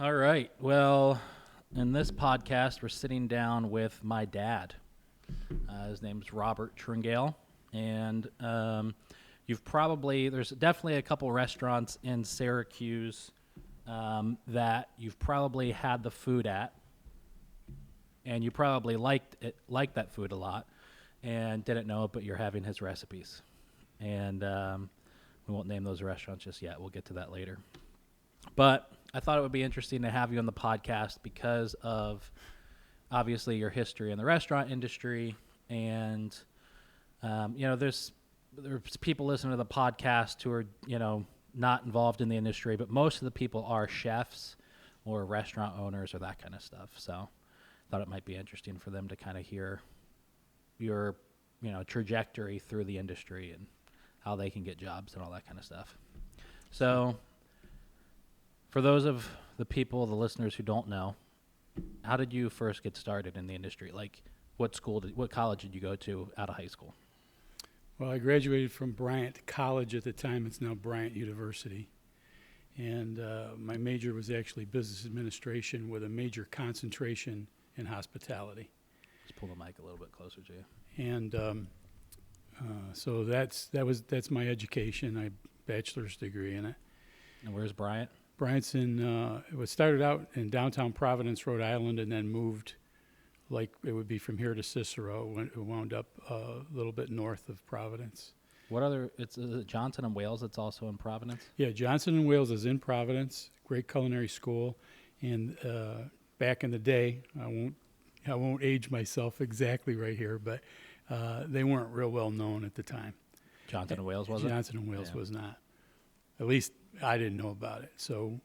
All right. Well, in this podcast, we're sitting down with my dad. His name's Robert Tringale, and there's definitely a couple restaurants in Syracuse that you've probably had the food at, and you probably liked that food a lot, and didn't know it, but you're having his recipes. And we won't name those restaurants just yet. We'll get to that later. But I thought it would be interesting to have you on the podcast because of, obviously, your history in the restaurant industry. And, there's people listening to the podcast who are, not involved in the industry, but most of the people are chefs or restaurant owners or that kind of stuff. So I thought it might be interesting for them to kind of hear your, trajectory through the industry and how they can get jobs and all that kind of stuff. So for those of the listeners who don't know, how did you first get started in the industry? Like, what college did you go to out of high school? Well, I graduated from Bryant College at the time. It's now Bryant University. And my major was actually business administration with a major concentration in hospitality. Just pull the mic a little bit closer to you. And so that's my education. I bachelor's degree in it. And where's Bryant? Bryant's it was started out in downtown Providence, Rhode Island, and then moved, like it would be from here to Cicero. It wound up a little bit north of Providence. Is it Johnson and Wales that's also in Providence? Yeah, Johnson and Wales is in Providence, great culinary school. And back in the day, I won't age myself exactly right here, but they weren't real well known at the time. Johnson and Wales wasn't? Johnson and Wales was not. At least I didn't know about it. So,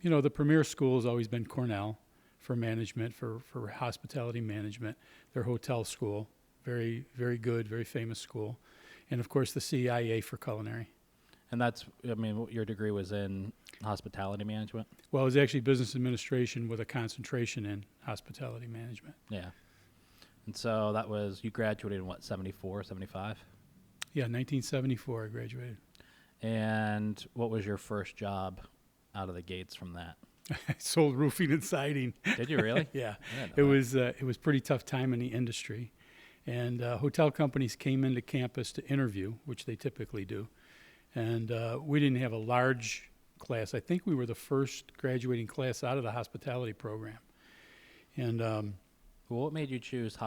the premier school has always been Cornell for management, for hospitality management. Their hotel school, very, very good, very famous school. And, of course, the CIA for culinary. And your degree was in hospitality management? Well, it was actually business administration with a concentration in hospitality management. Yeah. And so you graduated in 74, 75? Yeah, 1974 I graduated. And what was your first job out of the gates from that? I sold roofing and siding. Did you really? Yeah. It was pretty tough time in the industry. And hotel companies came into campus to interview, which they typically do. And we didn't have a large class. I think we were the first graduating class out of the hospitality program. And what made you choose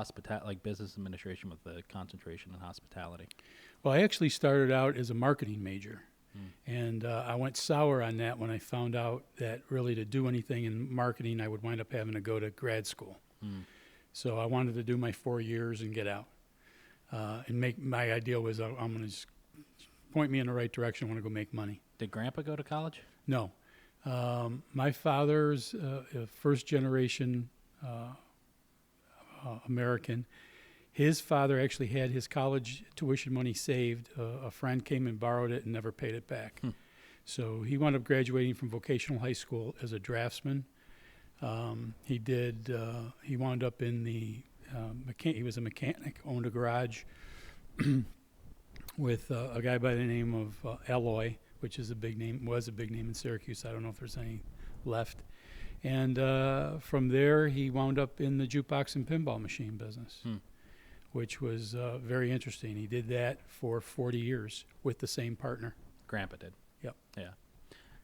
business administration with the concentration in hospitality? Well, I actually started out as a marketing major. And I went sour on that when I found out that really to do anything in marketing, I would wind up having to go to grad school. So I wanted to do my 4 years and get out. My idea was I'm going to just point me in the right direction. I want to go make money. Did Grandpa go to college? No. My father's first generation American. His father actually had his college tuition money saved. A friend came and borrowed it and never paid it back. So he wound up graduating from vocational high school as a draftsman. He wound up in the he was a mechanic, owned a garage with a guy by the name of Alloy, which was a big name in Syracuse. I don't know if there's any left. And from there, he wound up in the jukebox and pinball machine business, which was very interesting. He did that for 40 years with the same partner. Grandpa did. Yep. Yeah.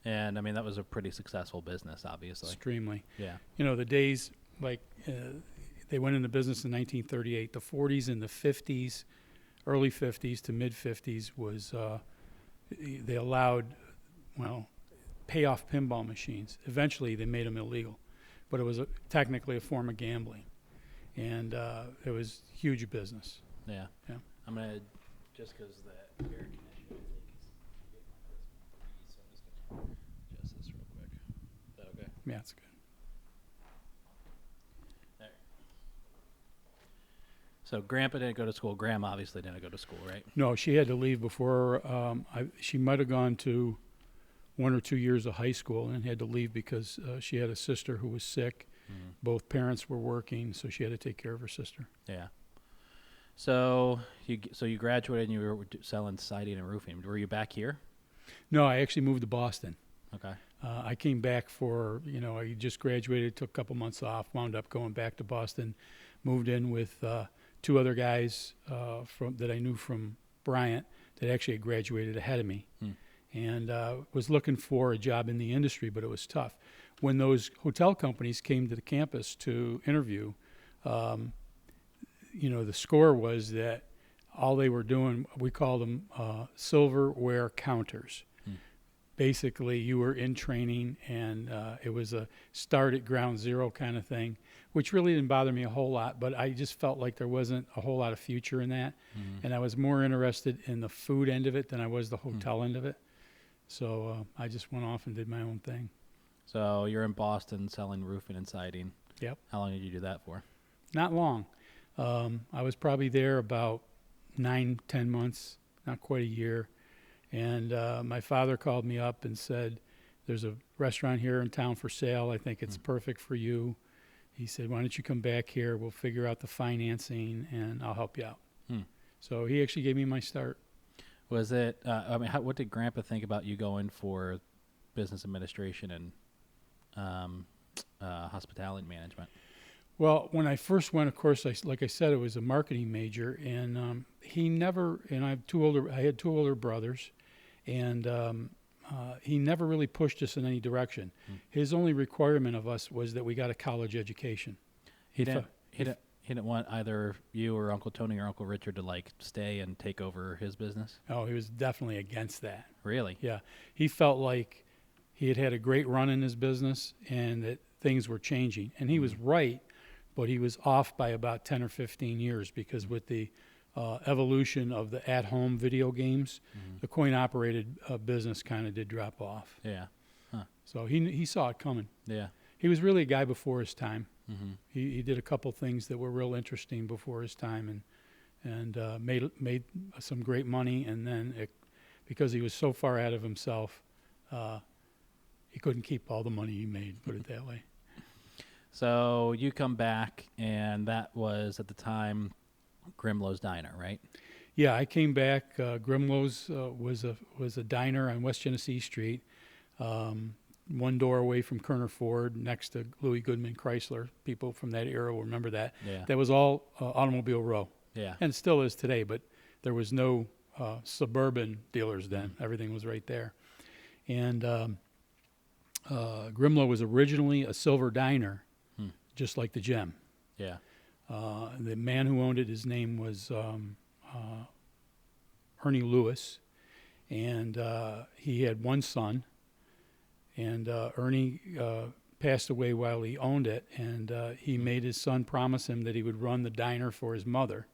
And, that was a pretty successful business, obviously. Extremely. Yeah. The days, they went into business in 1938. The 40s and the 50s, early 50s to mid-50s was, they allowed, payoff pinball machines. Eventually, they made them illegal. But it was technically a form of gambling. And it was huge business. Yeah. Yeah. I'm going to, just because the air conditioning, I think, is so I'm just going to adjust this real quick. Is that okay? Yeah, it's good. There. So Grandpa didn't go to school. Grandma obviously didn't go to school, right? No, she had to leave before. She might have gone to 1 or 2 years of high school and had to leave because she had a sister who was sick. Both parents were working, so she had to take care of her sister. Yeah. So you graduated and you were selling siding and roofing. Were you back here? No, I actually moved to Boston. Okay. I came back for, I just graduated, took a couple months off, wound up going back to Boston, moved in with two other guys that I knew from Bryant that actually had graduated ahead of me, and was looking for a job in the industry, but it was tough. When those hotel companies came to the campus to interview, the score was that all they were doing, we called them silverware counters. Basically, you were in training, and it was a start at ground zero kind of thing, which really didn't bother me a whole lot, but I just felt like there wasn't a whole lot of future in that, and I was more interested in the food end of it than I was the hotel end of it. So I just went off and did my own thing. So you're in Boston selling roofing and siding. Yep. How long did you do that for? Not long. I was probably there about 9-10 months, not quite a year. And my father called me up and said, there's a restaurant here in town for sale. I think it's perfect for you. He said, why don't you come back here? We'll figure out the financing, and I'll help you out. So he actually gave me my start. Was it, what did Grandpa think about you going for business administration and hospitality management? Well, when I first went, of course, like I said, it was a marketing major, and he never, and I had two older brothers, and he never really pushed us in any direction. His only requirement of us was that we got a college education. He didn't want either you or Uncle Tony or Uncle Richard to stay and take over his business? Oh, he was definitely against that. Really? Yeah. He felt like he had a great run in his business and that things were changing. And he was right, but he was off by about 10 or 15 years because with the evolution of the at-home video games, the coin-operated business kind of did drop off. Yeah. Huh. So he saw it coming. Yeah. He was really a guy before his time. He did a couple things that were real interesting before his time, and made some great money. And then because he was so far out of himself, he couldn't keep all the money he made. Put it that way. So you come back, and that was at the time Grimlow's Diner, right? Yeah, I came back. Grimlow's was a diner on West Genesee Street, one door away from Kerner Ford, next to Louis Goodman Chrysler. People from that era will remember that. Yeah. That was all Automobile Row. Yeah. And it still is today, but there was no suburban dealers then. Everything was right there. And Grimlow was originally a silver diner, just like the Gem. Yeah. The man who owned it, his name was Ernie Lewis, and he had one son, and Ernie passed away while he owned it, and he made his son promise him that he would run the diner for his mother.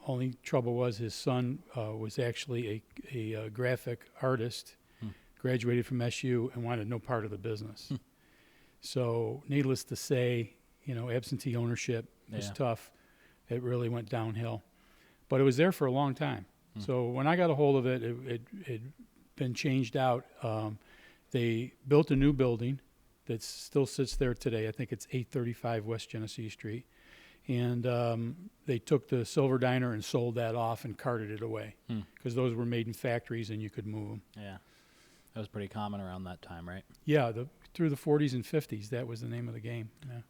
Only trouble was his son was actually a graphic artist, graduated from SU, and wanted no part of the business. So needless to say, absentee ownership was tough. It really went downhill. But it was there for a long time. So when I got a hold of it, it had been changed out. They built a new building that still sits there today. I think it's 835 West Genesee Street. And they took the Silver Diner and sold that off and carted it away because those were made in factories and you could move them. Yeah. That was pretty common around that time, right? Yeah, through the 40s and 50s, that was the name of the game. Yeah.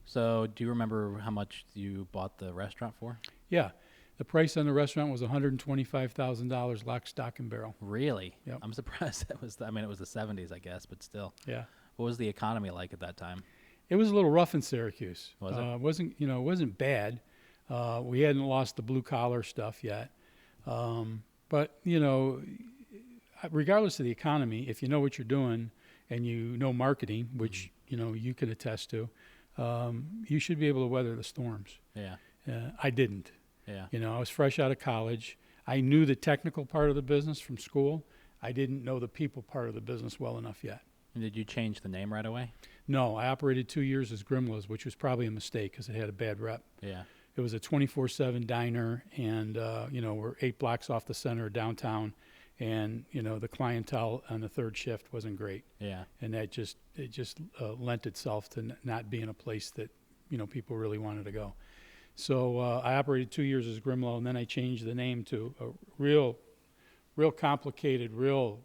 So do you remember how much you bought the restaurant for? Yeah. The price on the restaurant was $125,000 lock, stock, and barrel. Really? Yep. I'm surprised it was the 70s, I guess, but still. Yeah. What was the economy like at that time? It was a little rough in Syracuse. Was it? It wasn't bad. We hadn't lost the blue collar stuff yet. But regardless of the economy, if you know what you're doing and you know marketing, which you could attest to, you should be able to weather the storms. Yeah. I didn't. Yeah. I was fresh out of college. I knew the technical part of the business from school. I didn't know the people part of the business well enough yet. And did you change the name right away? No, I operated 2 years as Grimlow's, which was probably a mistake because it had a bad rep. Yeah. It was a 24/7 diner, and we're 8 blocks off the center of downtown, and the clientele on the third shift wasn't great. Yeah. And it just lent itself to not being a place that people really wanted to go. So I operated 2 years as Grimlow, and then I changed the name to a real real complicated, real,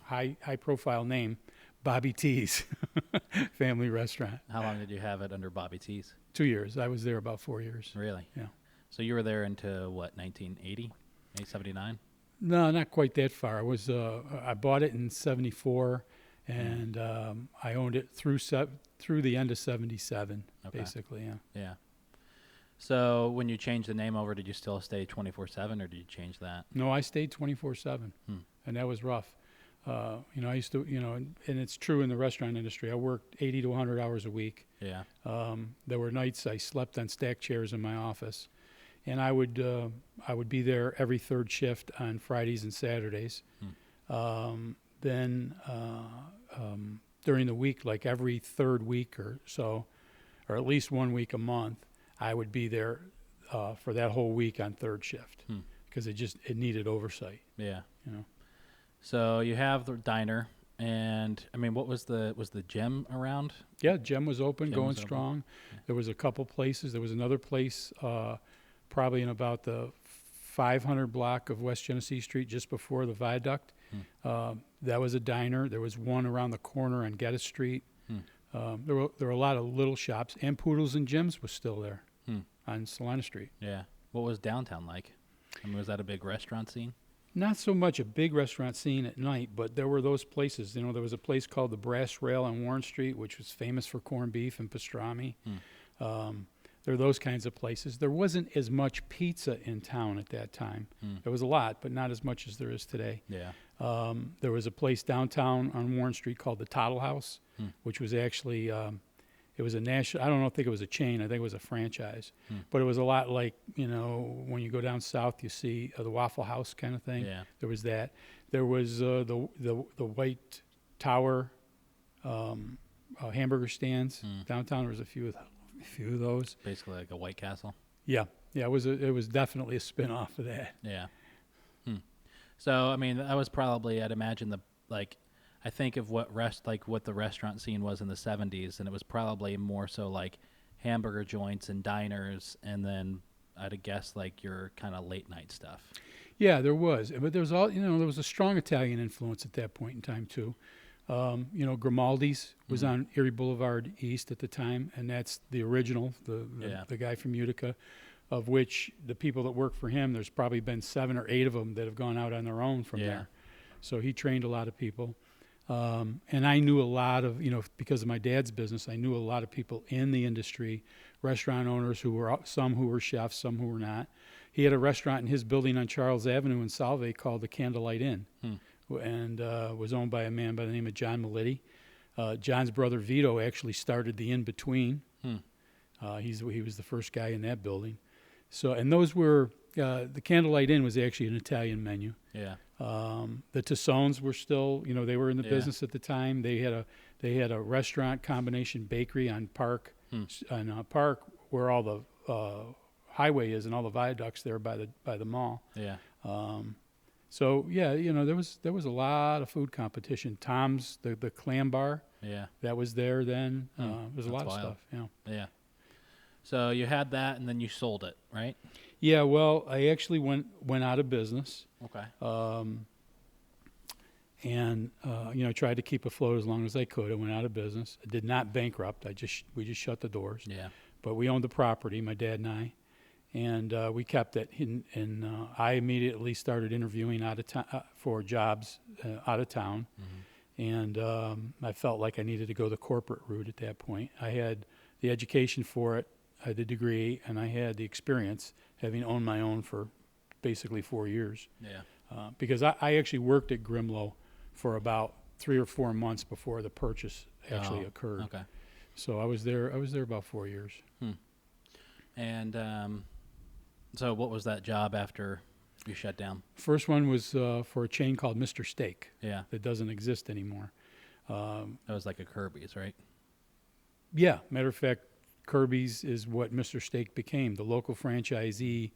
high profile name, Bobby T's family restaurant. How long did you have it under Bobby T's? 2 years. I was there about 4 years. Really? Yeah. So you were there into what, 1980, 1979? No, not quite that far. I bought it in 74, and I owned it through the end of 77, basically, yeah. Yeah. So when you changed the name over, did you still stay 24/7, or did you change that? No, I stayed 24/7, and that was rough. I used to, and it's true in the restaurant industry. I worked 80 to 100 hours a week. Yeah. There were nights I slept on stacked chairs in my office, and I would be there every third shift on Fridays and Saturdays. Then during the week, like every third week or so, or at least 1 week a month, I would be there for that whole week on third shift because it needed oversight. Yeah. So you have the diner, and I mean, what was the gym around? Yeah, gym was open, Gym going was open. strong. Yeah. There was a couple places. There was another place probably in about the 500 block of West Genesee Street, just before the viaduct. That was a diner. There was one around the corner on Geddes Street. There were a lot of little shops, and Poodles and Gyms was still there on Salina Street. Yeah. What was downtown like? I mean, was that a big restaurant scene? Not so much a big restaurant scene at night, but there were those places. There was a place called the Brass Rail on Warren Street, which was famous for corned beef and pastrami. There were those kinds of places. There wasn't as much pizza in town at that time. There was a lot, but not as much as there is today. Yeah. There was a place downtown on Warren Street called the Toddle House, which was actually it was a national. I don't think it was a chain. I think it was a franchise, but it was a lot like when you go down south, you see the Waffle House kind of thing. Yeah. There was that. There was the White Tower hamburger stands downtown. There was a few of those. Basically like a White Castle. Yeah. It was definitely a spin-off of that. Yeah. So I mean, that was probably, I'd imagine, I think of what the restaurant scene was in the 70s, and it was probably more so like hamburger joints and diners, and then I'd guess like your kind of late night stuff. Yeah, there was, but there was a strong Italian influence at that point in time too. Grimaldi's was on Erie Boulevard East at the time, and that's the original, the guy from Utica, of which the people that work for him, there's probably been 7 or 8 of them that have gone out on their own from there. So he trained a lot of people. And I knew a lot of, because of my dad's business, I knew a lot of people in the industry, restaurant owners some who were chefs, some who were not. He had a restaurant in his building on Charles Avenue in Salve called the Candlelight Inn, and was owned by a man by the name of John Malitti. John's brother Vito actually started the In Between. He was the first guy in that building. So, and those were, the Candlelight Inn was actually an Italian menu. Yeah. The Tassones were still, they were in the business at the time. They had a restaurant combination bakery on Park, Park where all the highway is and all the viaducts there by the mall. Yeah. So yeah, there was a lot of food competition. Tom's, the Clam Bar. Yeah. That was there then. There's a lot of stuff. Yeah. Yeah. So you had that, and then you sold it, right? Yeah, well, I actually went out of business. Okay. And tried to keep afloat as long as I could. I went out of business. I did not bankrupt. We just shut the doors. Yeah. But we owned the property, my dad and I, and we kept it. And I immediately started interviewing for jobs out of town, and I felt like I needed to go the corporate route at that point. I had the education for it. I had the degree, and I had the experience, having owned my own for basically 4 years. Yeah. Because I actually worked at Grimlow for about 3 or 4 months before the purchase actually occurred. Okay. So I was there about 4 years. And so what was that job after you shut down? First one was for a chain called Mr. Steak. Yeah. That doesn't exist anymore. That was like a Kirby's, right? Yeah. Matter of fact, Kirby's is what Mr. Steak became. The local franchisee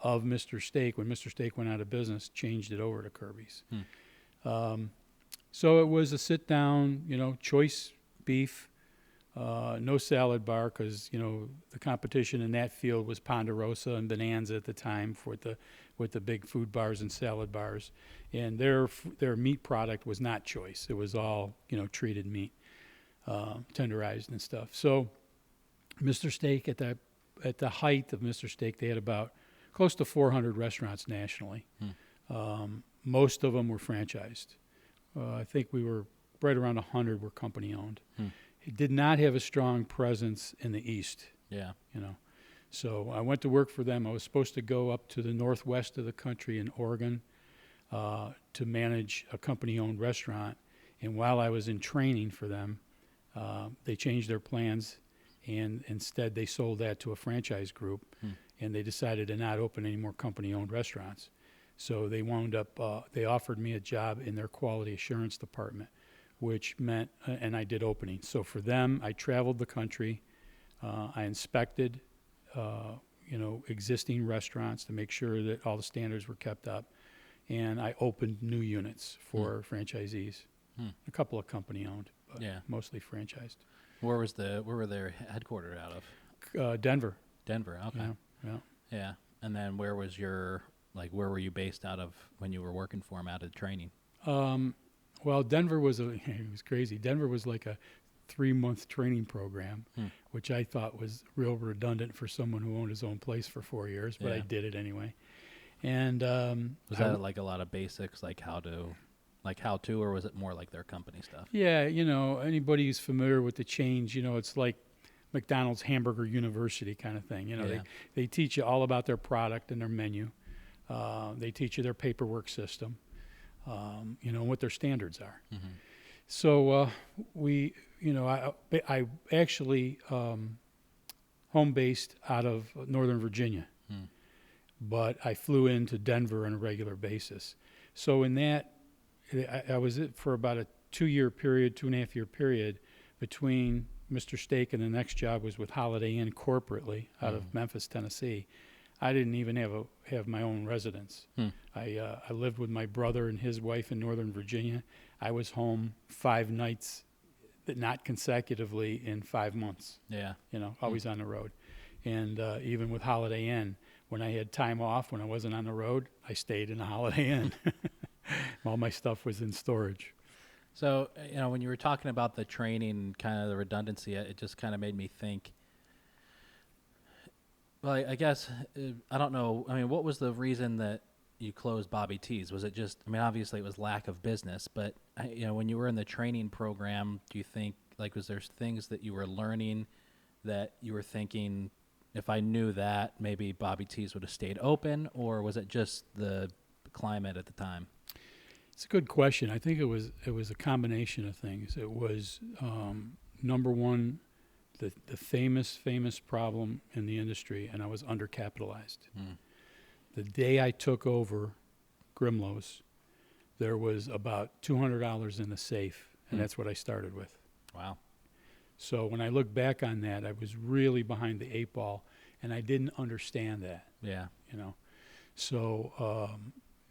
of Mr. Steak, when Mr. Steak went out of business, changed it over to Kirby's. So it was a sit-down, choice beef, no salad bar, because the competition in that field was Ponderosa and Bonanza at the time with the big food bars and salad bars, and their meat product was not choice. It was all, treated meat, tenderized and stuff. So Mr. Steak, at the height of Mr. Steak, they had about close to 400 restaurants nationally. Most of them were franchised. I think we were right around 100 were company owned. It did not have a strong presence in the East. Yeah. So I went to work for them. I was supposed to go up to the northwest of the country in Oregon to manage a company-owned restaurant. And while I was in training for them, they changed their plans, and instead they sold that to a franchise group, and they decided to not open any more company-owned restaurants. So they wound up, they offered me a job in their quality assurance department, which meant, and I did openings. So for them, I traveled the country. I inspected existing restaurants to make sure that all the standards were kept up, and I opened new units for franchisees. A couple of company owned, but mostly franchised. Where were they headquartered out of? Denver. Denver. Okay. Yeah. And then where were you based out of when you were working for them out of training? Well, Denver was it was crazy. Denver was like a 3-month training program, which I thought was real redundant for someone who owned his own place for 4 years, but I did it anyway. And was that like a lot of basics, like how to, or was it more like their company stuff? Yeah, anybody who's familiar with the chains, it's like McDonald's Hamburger University kind of thing. They teach you all about their product and their menu. They teach you their paperwork system, what their standards are. So I actually home-based out of Northern Virginia, but I flew into Denver on a regular basis. So in that, I was for about a 2.5-year period between Mr. Steak and the next job was with Holiday Inn corporately out of Memphis, Tennessee. I didn't even have my own residence. I lived with my brother and his wife in Northern Virginia. I was home 5 nights, not consecutively, in 5 months. Yeah. Always on the road. And even with Holiday Inn, when I had time off, when I wasn't on the road, I stayed in the Holiday Inn. All my stuff was in storage. So, when you were talking about the training, kind of the redundancy, it just kind of made me think, well, I guess, I don't know. I mean, what was the reason that you closed Bobby T's? Was it just, obviously it was lack of business, but, when you were in the training program, do you think, was there things that you were learning that you were thinking, if I knew that, maybe Bobby T's would have stayed open, or was it just the climate at the time? It's a good question. I think it was a combination of things. It was, number one, the famous problem in the industry, and I was undercapitalized. The day I took over Grimlow's, there was about $200 in the safe, and that's what I started with. Wow. So when I look back on that, I was really behind the 8 ball, and I didn't understand that. Yeah. So,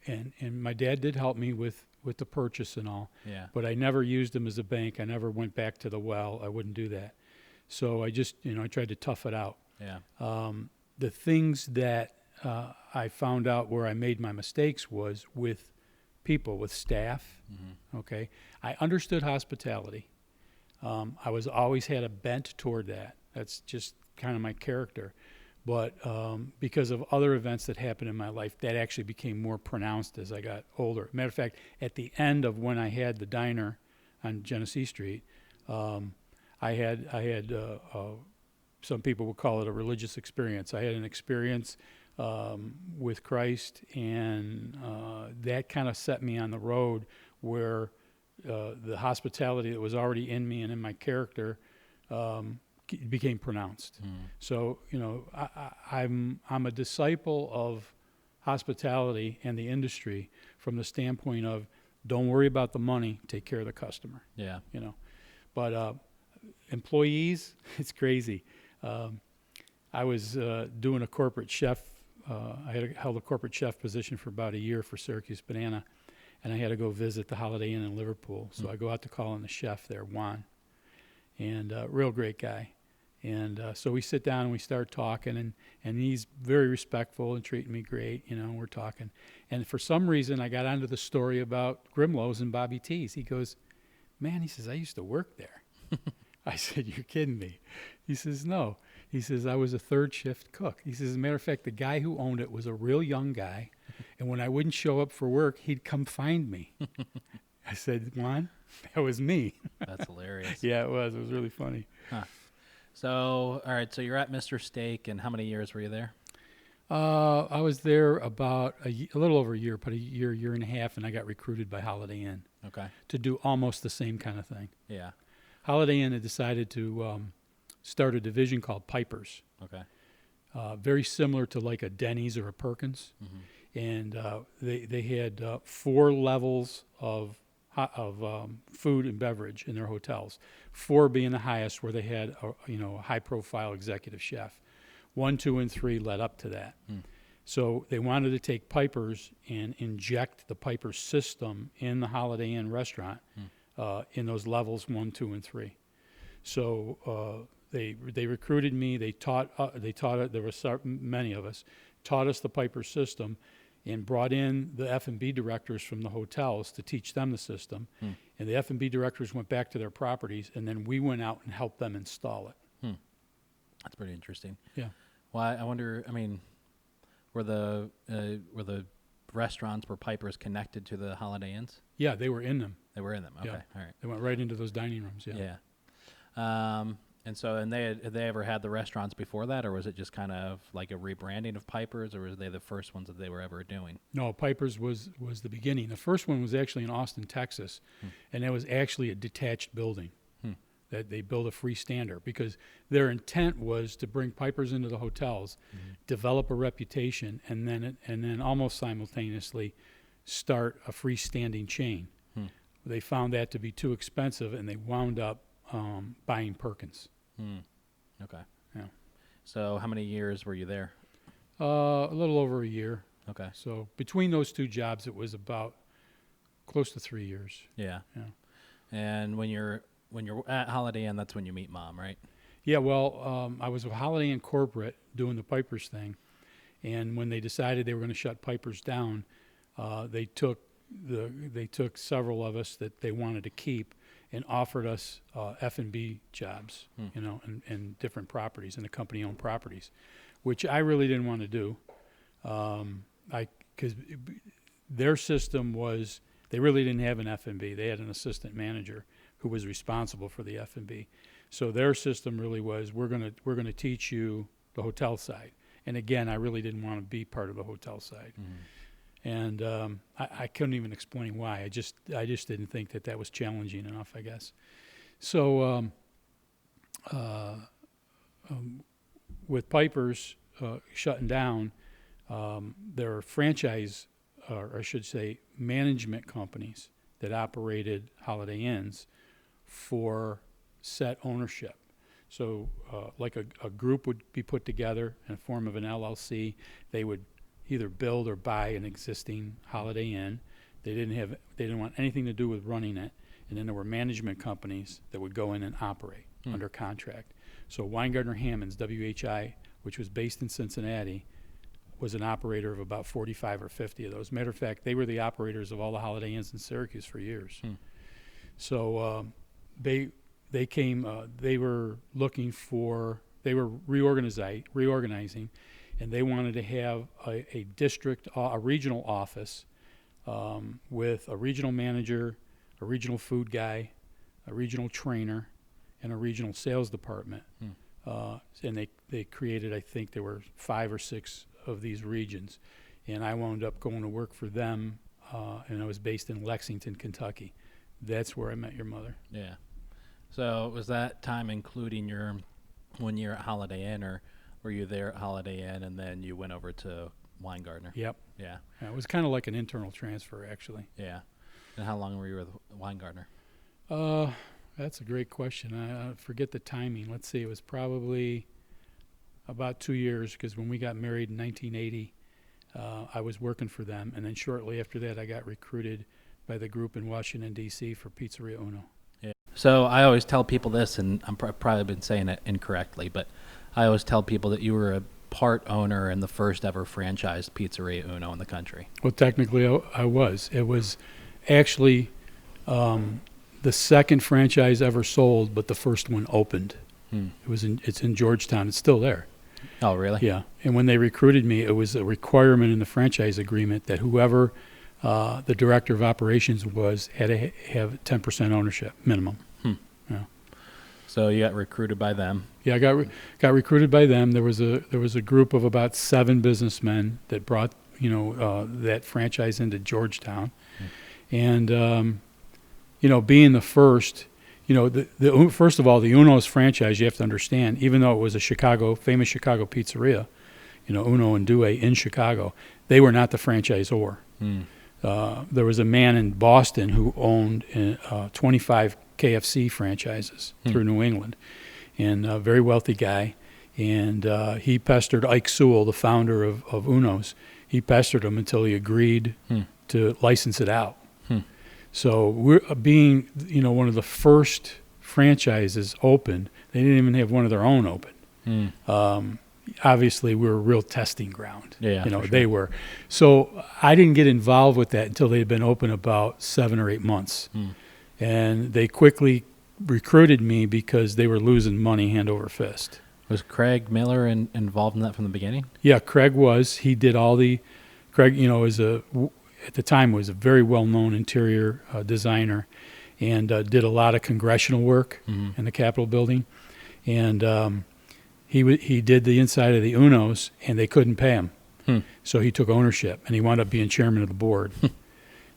and my dad did help me with the purchase and all. Yeah. But I never used him as a bank. I never went back to the well. I wouldn't do that. So I just, I tried to tough it out. Yeah. The things that I found out where I made my mistakes was with people, with staff. Okay. I understood hospitality. I was always had a bent toward that. That's just kind of my character. But because of other events that happened in my life, that actually became more pronounced as I got older. Matter of fact, at the end of when I had the diner on Genesee Street, I had some people would call it a religious experience. I had an experience with Christ, and that kind of set me on the road where the hospitality that was already in me and in my character became pronounced. So, I'm a disciple of hospitality and the industry from the standpoint of don't worry about the money, take care of the customer. Yeah. But employees, it's crazy. I was doing a corporate chef. I held a corporate chef position for about a year for Syracuse Banana, and I had to go visit the Holiday Inn in Liverpool. So I go out to call on the chef there, Juan, and real great guy. And so we sit down and we start talking, and he's very respectful and treating me great. We're talking. And for some reason, I got onto the story about Grimlow's and Bobby T's. He goes, man, he says, I used to work there. I said, you're kidding me. He says, no. He says, I was a third shift cook. He says, as a matter of fact, the guy who owned it was a real young guy. And when I wouldn't show up for work, he'd come find me. I said, Juan, that was me. That's hilarious. Yeah, it was. It was really funny. Huh. So, all right. So you're at Mr. Steak, and how many years were you there? I was there about a little over a year, but a year and a half, and I got recruited by Holiday Inn Okay. to do almost the same kind of thing. Yeah. Holiday Inn had decided to start a division called Pipers, Okay. very similar to like a Denny's or a Perkins, Mm-hmm. and they had 4 levels of food and beverage in their hotels. 4 being the highest, where they had a high-profile executive chef. 1, 2, and 3 led up to that. Mm. So they wanted to take Pipers and inject the Pipers system in the Holiday Inn restaurant in those levels 1, 2, and 3. So they recruited me. They taught it. There were many of us taught us the Pipers system, and brought in the F&B directors from the hotels to teach them the system. And the F&B directors went back to their properties, and then we went out and helped them install it. That's pretty interesting. Yeah. Well, I wonder. I mean, were the restaurants, were Pipers connected to the Holiday Inns? Yeah, they were in them. They were in them. Okay. Yeah. All right. They went right into those dining rooms. Yeah. Yeah. And had they ever had the restaurants before that, or was it just kind of like a rebranding of Pipers, or was they the first ones that they were ever doing? No, Pipers was the beginning. The first one was actually in Austin, Texas, and it was actually a detached building that they built a freestander, because their intent was to bring Pipers into the hotels, develop a reputation, and then almost simultaneously start a freestanding chain. They found that to be too expensive, and they wound up buying Perkins. Okay. Yeah. So how many years were you there? A little over a year. Okay. So between those 2 jobs, it was about close to 3 years. Yeah. Yeah. And when you're at Holiday Inn, that's when you meet Mom, right? Yeah, well, I was with Holiday Inn corporate doing the Pipers thing, and when they decided they were going to shut Pipers down, they took several of us that they wanted to keep and offered us F&B jobs, and different properties, and the company-owned properties, which I really didn't want to do, because their system was, they really didn't have an F&B. They had an assistant manager who was responsible for the F&B. So their system really was, we're gonna teach you the hotel side. And again, I really didn't want to be part of the hotel side. And I couldn't even explain why. I just didn't think that was challenging enough, I guess. So with Pipers shutting down, there are franchise, or I should say management companies that operated Holiday Inns for set ownership. So like a group would be put together in the form of an LLC. They would either build or buy an existing Holiday Inn. They didn't want anything to do with running it. And then there were management companies that would go in and operate under contract. So Weingartner Hammonds, WHI, which was based in Cincinnati, was an operator of about 45 or 50 of those. Matter of fact, they were the operators of all the Holiday Inns in Syracuse for years. So they came, they were reorganizing, and they wanted to have a district, a regional office with a regional manager, a regional food guy, a regional trainer, and a regional sales department. And they created, I think there were 5 or 6 of these regions. And I wound up going to work for them, and I was based in Lexington, Kentucky. That's where I met your mother. Yeah. So was that time including your 1 year at Holiday Inn, or were you there at Holiday Inn and then you went over to Weingartner? Yep. Yeah. It was kind of like an internal transfer, actually. Yeah. And how long were you with Weingartner? That's a great question. I forget the timing. Let's see. It was probably about 2 years, because when we got married in 1980, I was working for them. And then shortly after that, I got recruited by the group in Washington, D.C. for Pizzeria Uno. Yeah. So I always tell people this, and I've probably been saying it incorrectly, but I always tell people that you were a part owner in the first ever franchised Pizzeria Uno in the country. Well, technically, I was. It was actually the second franchise ever sold, but the first one opened. It's in Georgetown. It's still there. Oh, really? Yeah. And when they recruited me, it was a requirement in the franchise agreement that whoever the director of operations was had to have 10% ownership minimum. Yeah. So you got recruited by them. Yeah, I got recruited by them. There was a group of about 7 businessmen that brought that franchise into Georgetown, and being the first. First of all, the Uno's franchise, you have to understand, even though it was a famous Chicago pizzeria, Uno and Due in Chicago, they were not the franchisor. There was a man in Boston who owned 25 KFC franchises through New England, and a very wealthy guy. And he pestered Ike Sewell, the founder of Uno's. He pestered him until he agreed to license it out. So we're being, one of the first franchises opened. They didn't even have one of their own open. Obviously, we were a real testing ground. Yeah, for sure. They were. So I didn't get involved with that until they had been open about 7 or 8 months. And they quickly recruited me because they were losing money hand over fist. Was Craig Miller involved in that from the beginning? Yeah, Craig was. He did all the. Craig, at the time was a very well-known interior designer, and did a lot of congressional work in the Capitol building, and he did the inside of the Uno's, and they couldn't pay him, so he took ownership, and he wound up being chairman of the board.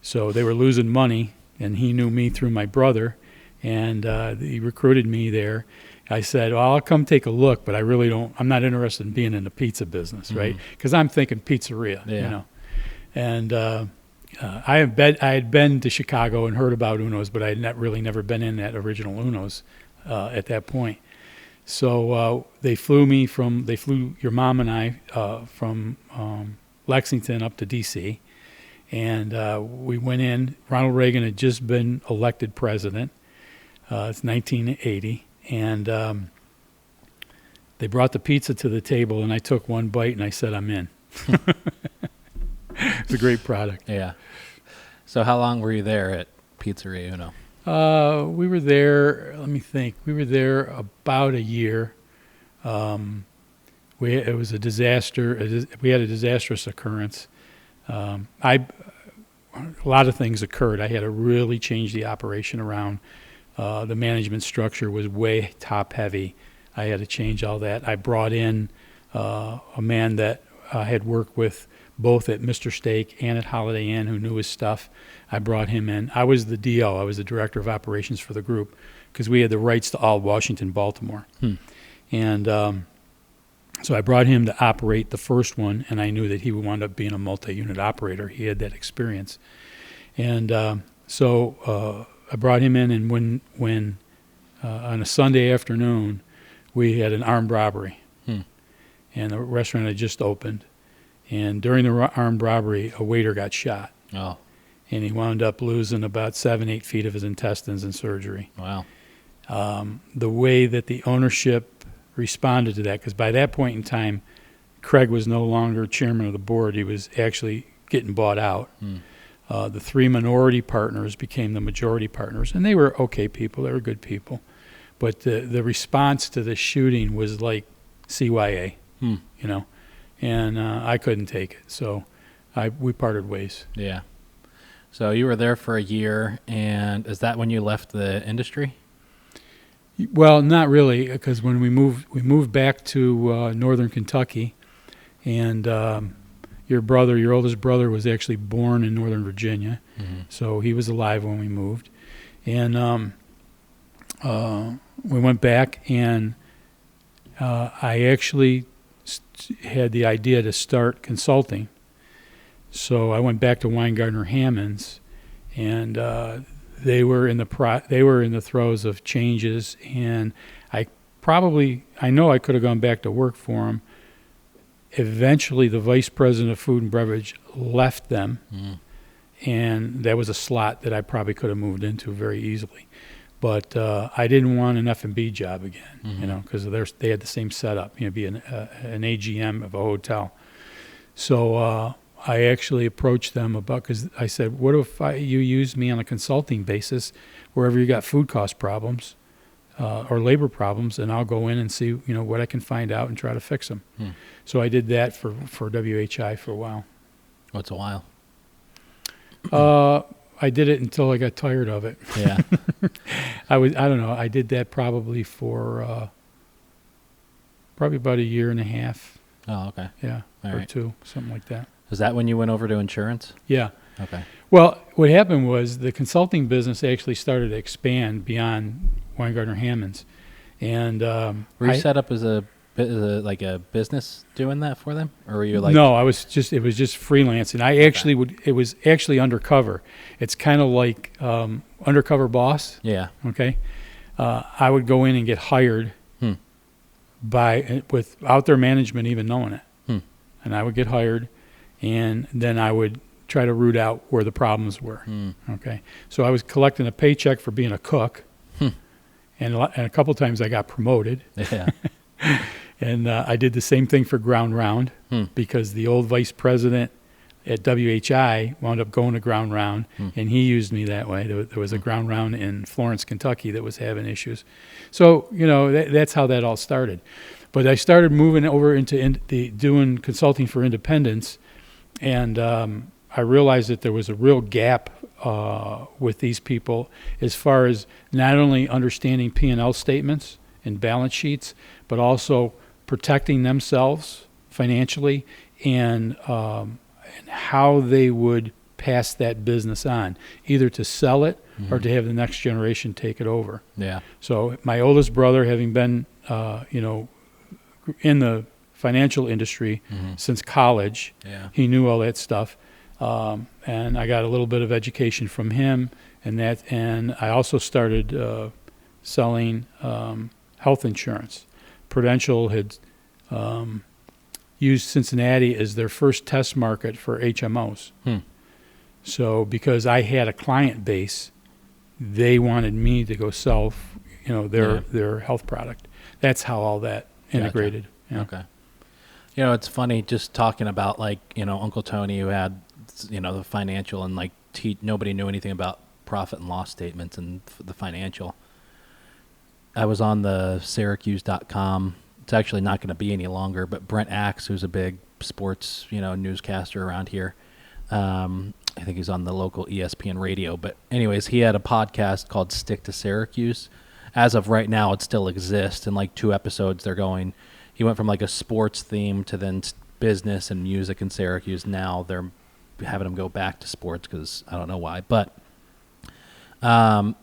So they were losing money, and he knew me through my brother, and he recruited me there. I said, well, I'll come take a look, but I'm not interested in being in the pizza business, right? Because I'm thinking pizzeria, And I had been to Chicago and heard about Uno's, but I had never been in that original Uno's at that point. So they flew your mom and I from Lexington up to D.C., and we went in. Ronald Reagan had just been elected president. It's 1980, and they brought the pizza to the table, and I took one bite, and I said, I'm in. It's a great product. Yeah. So how long were you there at Pizzeria Uno? We were there, let me think. We were there about a year. It was a disaster. We had a disastrous occurrence. A lot of things occurred. I had to really change the operation around. The management structure was way top heavy. I had to change all that. I brought in a man that I had worked with both at Mr. Steak and at Holiday Inn, who knew his stuff. I brought him in. I was the DO. I was the director of operations for the group because we had the rights to all Washington, Baltimore. And so I brought him to operate the first one, and I knew that he would wind up being a multi-unit operator. He had that experience. And so I brought him in, and when on a Sunday afternoon, we had an armed robbery. And the restaurant had just opened. And during the armed robbery, a waiter got shot. Oh. And he wound up losing about 7-8 feet of his intestines in surgery. Wow. The way that the ownership responded to that, because by that point in time, Craig was no longer chairman of the board. He was actually getting bought out. The 3 minority partners became the majority partners, and they were okay people. They were good people. But the response to the shooting was like CYA, and I couldn't take it. So we parted ways. Yeah. So you were there for a year, and is that when you left the industry? Well, not really, because when we moved back to northern Kentucky, and your oldest brother was actually born in Northern Virginia, so he was alive when we moved, and we went back, and I actually had the idea to start consulting. So I went back to Weingartner Hammonds, and they were in the throes of changes, and I know I could have gone back to work for them. Eventually, the vice president of food and beverage left them, and that was a slot that I probably could have moved into very easily. But I didn't want an F&B job again, because they had the same setup, be an AGM of a hotel. So I actually approached them because I said, what if you use me on a consulting basis wherever you got food cost problems or labor problems, and I'll go in and see, what I can find out and try to fix them. So I did that for WHI for a while. What's a while? I did it until I got tired of it. Yeah. I don't know. I did that probably for probably about a year and a half. Oh, okay. Yeah, All or right. 2, something like that. Is that when you went over to insurance? Yeah. Okay. Well, what happened was the consulting business actually started to expand beyond Weingartner Hammonds, and Were you set up as a business doing that for them, or were you like? No, it was just freelance, and I actually it was actually undercover. It's kind of like undercover boss. Yeah. Okay, I would go in and get hired without their management even knowing it, and I would get hired, and then I would try to root out where the problems were. Okay, so I was collecting a paycheck for being a cook, and a couple times I got promoted. Yeah. And I did the same thing for Ground Round because the old vice president at WHI wound up going to Ground Round, and he used me that way. There was a Ground Round in Florence, Kentucky that was having issues. So, that's how that all started. But I started moving over into doing consulting for independents, and I realized that there was a real gap with these people as far as not only understanding P&L statements and balance sheets, but also protecting themselves financially and how they would pass that business on, either to sell it or to have the next generation take it over. Yeah. So my oldest brother, having been, in the financial industry since college, he knew all that stuff. And I got a little bit of education from him, and I also started selling health insurance. Prudential had used Cincinnati as their first test market for HMOs. So because I had a client base, they wanted me to go sell, their health product. That's how all that integrated. Gotcha. Yeah. Okay. It's funny just talking about Uncle Tony, who had, the financial and nobody knew anything about profit and loss statements and the financial. I was on the Syracuse.com. It's actually not going to be any longer, but Brent Axe, who's a big sports, newscaster around here, I think he's on the local ESPN radio. But anyways, he had a podcast called Stick to Syracuse. As of right now, it still exists. In 2 episodes, he went from a sports theme to then business and music in Syracuse. Now they're having him go back to sports because I don't know why. But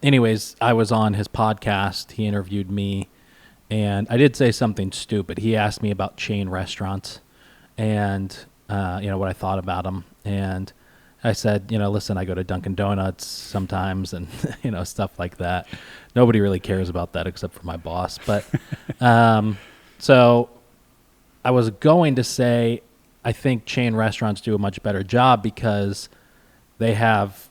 anyways, I was on his podcast. He interviewed me, and I did say something stupid. He asked me about chain restaurants and, what I thought about them. And I said, listen, I go to Dunkin' Donuts sometimes and, stuff like that. Nobody really cares about that except for my boss. But so I was going to say, I think chain restaurants do a much better job because they have,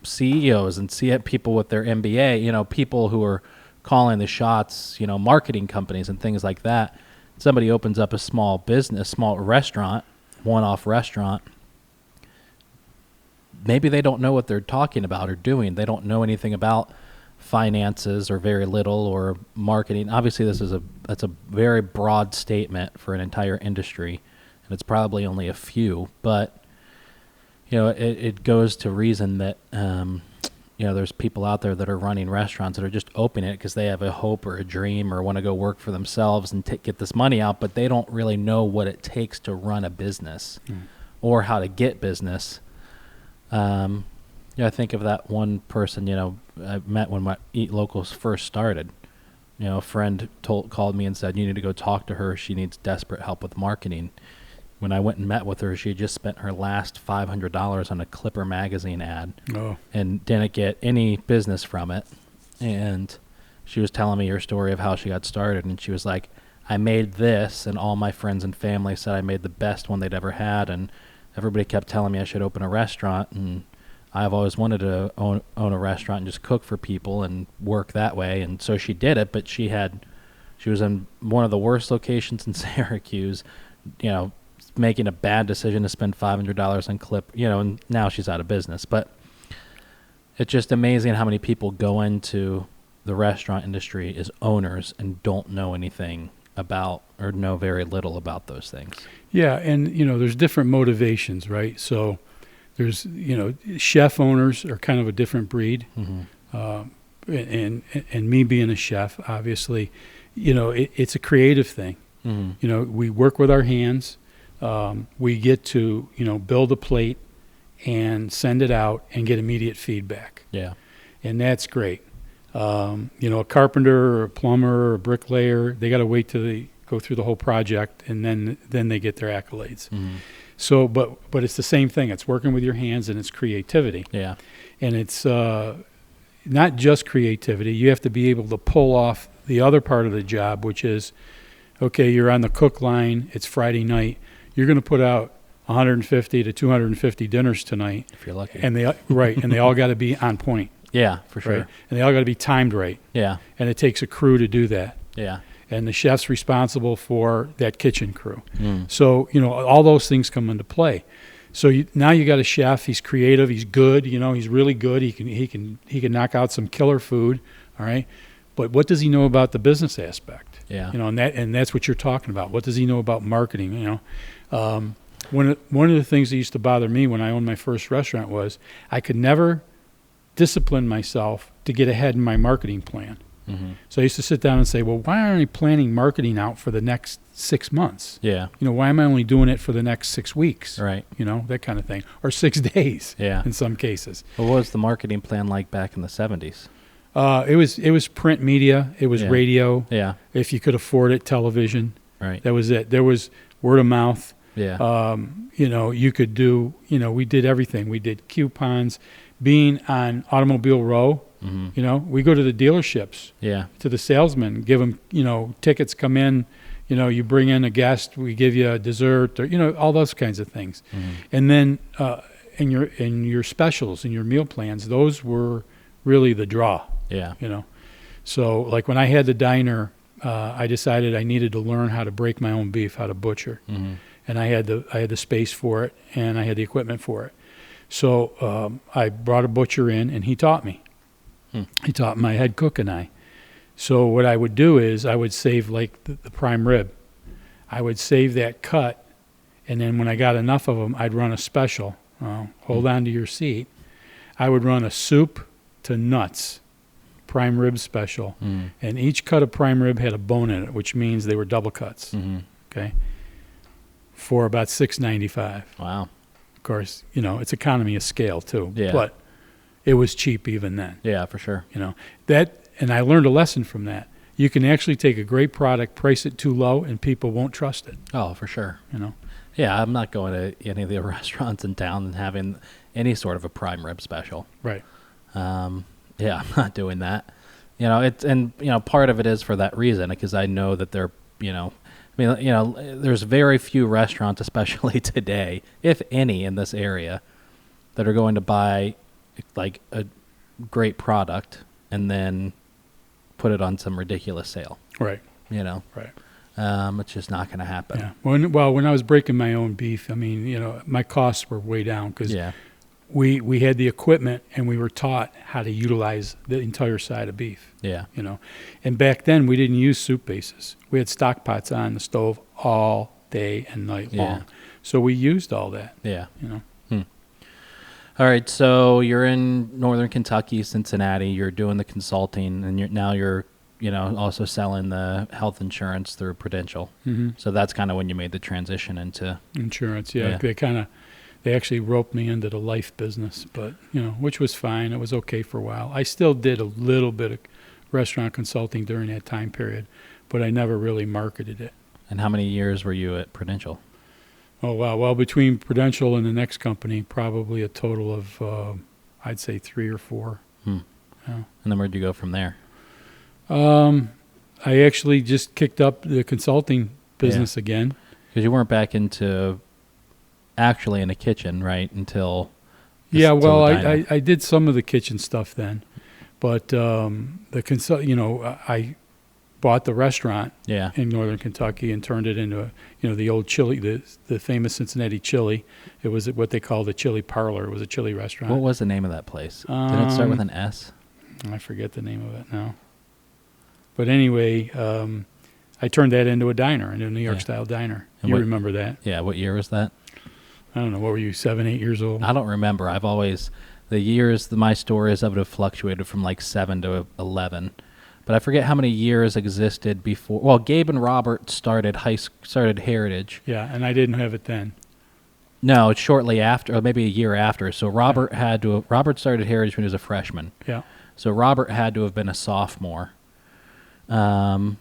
CEOs and people with their MBA, people who are calling the shots, marketing companies and things like that. Somebody opens up a small business, small restaurant, one-off restaurant. Maybe they don't know what they're talking about or doing. They don't know anything about finances or very little or marketing. Obviously, that's a very broad statement for an entire industry, and it's probably only a few, but it goes to reason that, there's people out there that are running restaurants that are just opening it because they have a hope or a dream or want to go work for themselves and get this money out, but they don't really know what it takes to run a business or how to get business. I think of that one person, I met when my Eat Local first started. A friend called me and said, you need to go talk to her. She needs desperate help with marketing. When I went and met with her, she had just spent her last $500 on a Clipper magazine ad and didn't get any business from it. And she was telling me her story of how she got started. And she was like, I made this, and all my friends and family said I made the best one they'd ever had. And everybody kept telling me I should open a restaurant. And I've always wanted to own a restaurant and just cook for people and work that way. And so she did it, but she was in one of the worst locations in Syracuse, making a bad decision to spend $500 on clip, and now she's out of business. But it's just amazing how many people go into the restaurant industry as owners and don't know anything about or know very little about those things. Yeah, and there's different motivations, right? So there's chef owners are kind of a different breed, and me being a chef, obviously, it's a creative thing. We work with our hands. We get to build a plate and send it out and get immediate feedback. Yeah, and that's great. A carpenter or a plumber or a bricklayer, they got to wait till they go through the whole project, and then they get their accolades. So, but it's the same thing. It's working with your hands, and it's creativity. Yeah, and it's not just creativity. You have to be able to pull off the other part of the job, which is, okay, you're on the cook line. It's Friday night. You're going to put out 150 to 250 dinners tonight, if you're lucky. and they all got to be on point. Yeah, for sure. Right? And they all got to be timed right. Yeah. And it takes a crew to do that. Yeah. And the chef's responsible for that kitchen crew. So, all those things come into play. So now you got a chef. He's creative. He's good. He's really good. He can knock out some killer food. All right. But what does he know about the business aspect? Yeah. And that's what you're talking about. What does he know about marketing? One of the things that used to bother me when I owned my first restaurant was I could never discipline myself to get ahead in my marketing plan. So I used to sit down and say, well, why aren't I planning marketing out for the next 6 months? Yeah. Why am I only doing it for the next 6 weeks? Right. That kind of thing. Or 6 days. Yeah. In some cases. Well, what was the marketing plan like back in the 70s? It was print media. It was radio. Yeah. If you could afford it, television. Right. That was it. There was word of mouth. Yeah. You could do, we did everything. We did coupons. Being on Automobile Row, we go to the dealerships, to the salesman, give them, tickets come in, you bring in a guest, we give you a dessert, or, all those kinds of things. And then in your specials and your meal plans, those were really the draw. Yeah. So like when I had the diner, I decided I needed to learn how to break my own beef, how to butcher. And I had the space for it, and I had the equipment for it. So I brought a butcher in, and he taught me. He taught my head cook and I. So what I would do is I would save like the prime rib. I would save that cut, and then when I got enough of them, I'd run a special. Hold on to your seat. I would run a soup to nuts prime rib special, and each cut of prime rib had a bone in it, which means they were double cuts. Okay, for about $6.95. Wow. Of course, it's economy of scale too. Yeah. But it was cheap even then. Yeah, for sure. And I learned a lesson from that. You can actually take a great product, price it too low, and people won't trust it. Oh, for sure. Yeah, I'm not going to any of the restaurants in town and having any sort of a prime rib special. Right. Yeah, I'm not doing that. Part of it is for that reason, because I know that they're, there's very few restaurants, especially today, if any, in this area, that are going to buy like a great product and then put it on some ridiculous sale. Right. Right. It's just not going to happen. Yeah. When I was breaking my own beef, my costs were way down because we had the equipment and we were taught how to utilize the entire side of beef. Yeah. And back then we didn't use soup bases. We had stock pots on the stove all day and night long. So we used all that. Yeah. All right. So you're in Northern Kentucky, Cincinnati. You're doing the consulting, and you're also selling the health insurance through Prudential. So that's kind of when you made the transition into insurance. Yeah. They actually roped me into the life business, but which was fine. It was okay for a while. I still did a little bit of restaurant consulting during that time period, but I never really marketed it. And how many years were you at Prudential? Oh, wow. Well, between Prudential and the next company, probably a total of, I'd say 3 or 4. Yeah. And then where'd you go from there? I actually just kicked up the consulting business again. Because you weren't back into actually in a kitchen, right, until Yeah, Till well, the diner. I did some of the kitchen stuff then, but I bought the restaurant Yeah. in northern Kentucky and turned it into the old chili, the famous Cincinnati chili. It was what they called the chili parlor. It was a chili restaurant. What was the name of that place? Did it start with an S? I forget the name of it now. But anyway, I turned that into a diner, into a New York style diner. And You remember that? Yeah. What year was that? I don't know. What were you, 7, 8 years old? I don't remember. I've always the years. My stories of it have fluctuated from like 7 to 11, but I forget how many years existed before. Well, Gabe and Robert started Heritage. Yeah, and I didn't have it then. No, it's shortly after, or maybe a year after. So Robert Robert started Heritage when he was a freshman. Yeah. So Robert had to have been a sophomore. And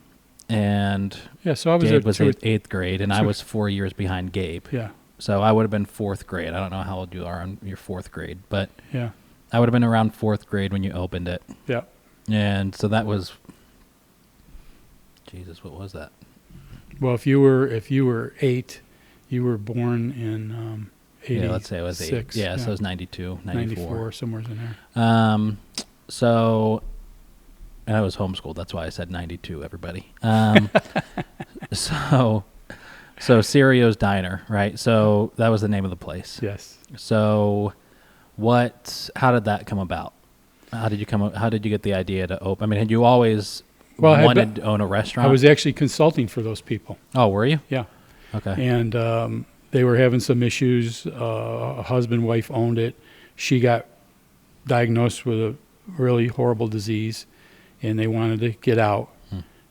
Yeah, so I was Gabe at was eighth grade, and I was 4 years behind Gabe. Yeah, So I would have been fourth grade. I don't know how old you are in your fourth grade, but yeah, I would have been around fourth grade when you opened it. yeah. And so that was, Jesus, what was that? Well, if you were 8, you were born in 86. Yeah, let's say it was 8. Yeah, so it was 92, 94. Somewhere in there. So, and I was homeschooled. That's why I said 92, everybody. So Syracuse Diner, right? So that was the name of the place. Yes. So how did that come about? How did you get the idea to open? I mean, had you always wanted to own a restaurant? I was actually consulting for those people. Oh, were you? Yeah. Okay. And they were having some issues. A husband, wife owned it. She got diagnosed with a really horrible disease, and they wanted to get out.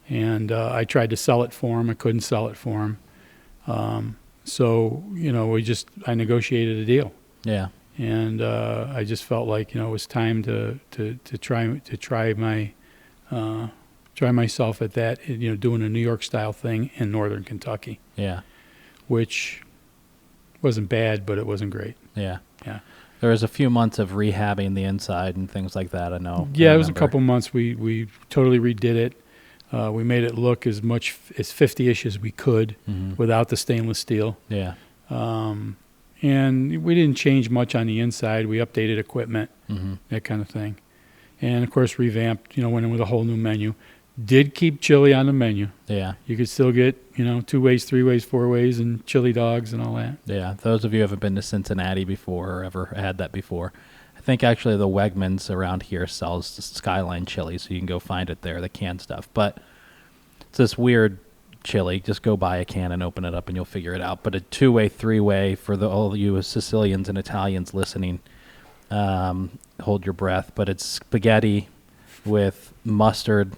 And I tried to sell it for them. I couldn't sell it for them. So I negotiated a deal. Yeah. And I just felt like it was time to try myself at that. Doing a New York style thing in northern Kentucky. Yeah. Which wasn't bad, but it wasn't great. Yeah. Yeah. There was a few months of rehabbing the inside and things like that. I know. Yeah, it was a couple months. We totally redid it. We made it look as much as 50-ish as we could without the stainless steel. Yeah. And we didn't change much on the inside. We updated equipment, that kind of thing. And, of course, revamped, went in with a whole new menu. Did keep chili on the menu. Yeah. You could still get, 2 ways, 3 ways, 4 ways, and chili dogs and all that. Yeah. Those of you who haven't been to Cincinnati before or ever had that before, I think actually the Wegmans around here sells Skyline chili, so you can go find it there, the canned stuff. But it's this weird chili. Just go buy a can and open it up, and you'll figure it out. But a 2-way, 3-way for all of you Sicilians and Italians listening, hold your breath. But it's spaghetti with mustard.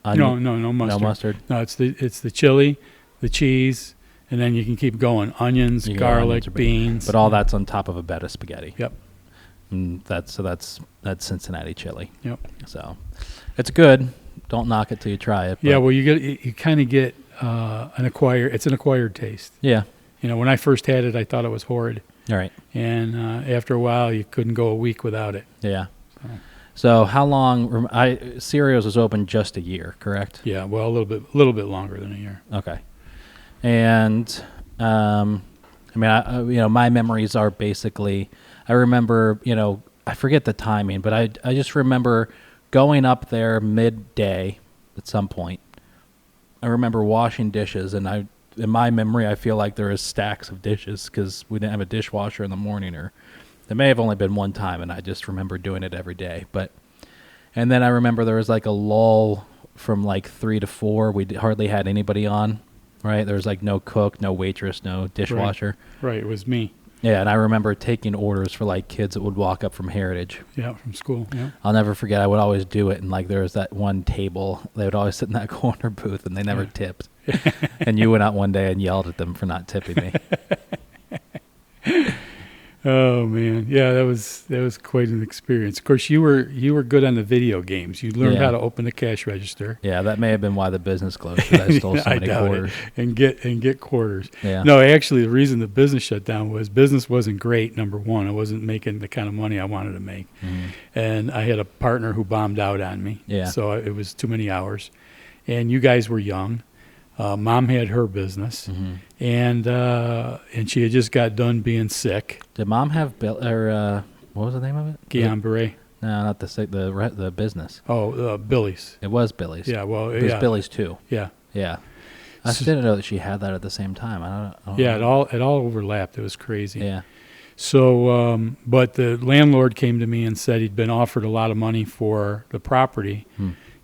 No mustard. No mustard. No, it's the chili, the cheese, and then you can keep going. Onions, garlic, beans. But all that's on top of a bed of spaghetti. Yep. And that's Cincinnati chili. Yep. So it's good. Don't knock it till you try it. Yeah, well, you kind of get an acquired taste. Yeah. When I first had it, I thought it was horrid. All right. And after a while, you couldn't go a week without it. Yeah. So how long? Syracuse was open just a year, correct? Yeah. Well, a little bit longer than a year. Okay. And my memories are basically, I remember, I forget the timing, but I just remember going up there midday at some point. I remember washing dishes, and in my memory, I feel like there was stacks of dishes because we didn't have a dishwasher in the morning, or there may have only been one time, and I just remember doing it every day. And then I remember there was like a lull from like 3 to 4. We hardly had anybody on, right? There was like no cook, no waitress, no dishwasher. Right, it was me. Yeah, and I remember taking orders for like kids that would walk up from Heritage. Yeah, from school. Yeah. I'll never forget. I would always do it, and like there was that one table. They would always sit in that corner booth, and they never tipped. And you went out one day and yelled at them for not tipping me. Oh man, yeah, that was quite an experience. Of course, you were good on the video games. You learned how to open the cash register. Yeah, that may have been why the business closed, because I stole so many quarters. And get quarters. Yeah. No, actually, the reason the business shut down was business wasn't great. Number one, I wasn't making the kind of money I wanted to make, and I had a partner who bombed out on me. Yeah. So it was too many hours, and you guys were young. Mom had her business, and she had just got done being sick. Did Mom have what was the name of it? Guillain Barre. No, not the business. Oh, Billy's. It was Billy's. Yeah, well, It was Billy's too. Yeah. Yeah. I just didn't know that she had that at the same time. I don't Yeah, know. it all overlapped. It was crazy. Yeah. So, but the landlord came to me and said he'd been offered a lot of money for the property,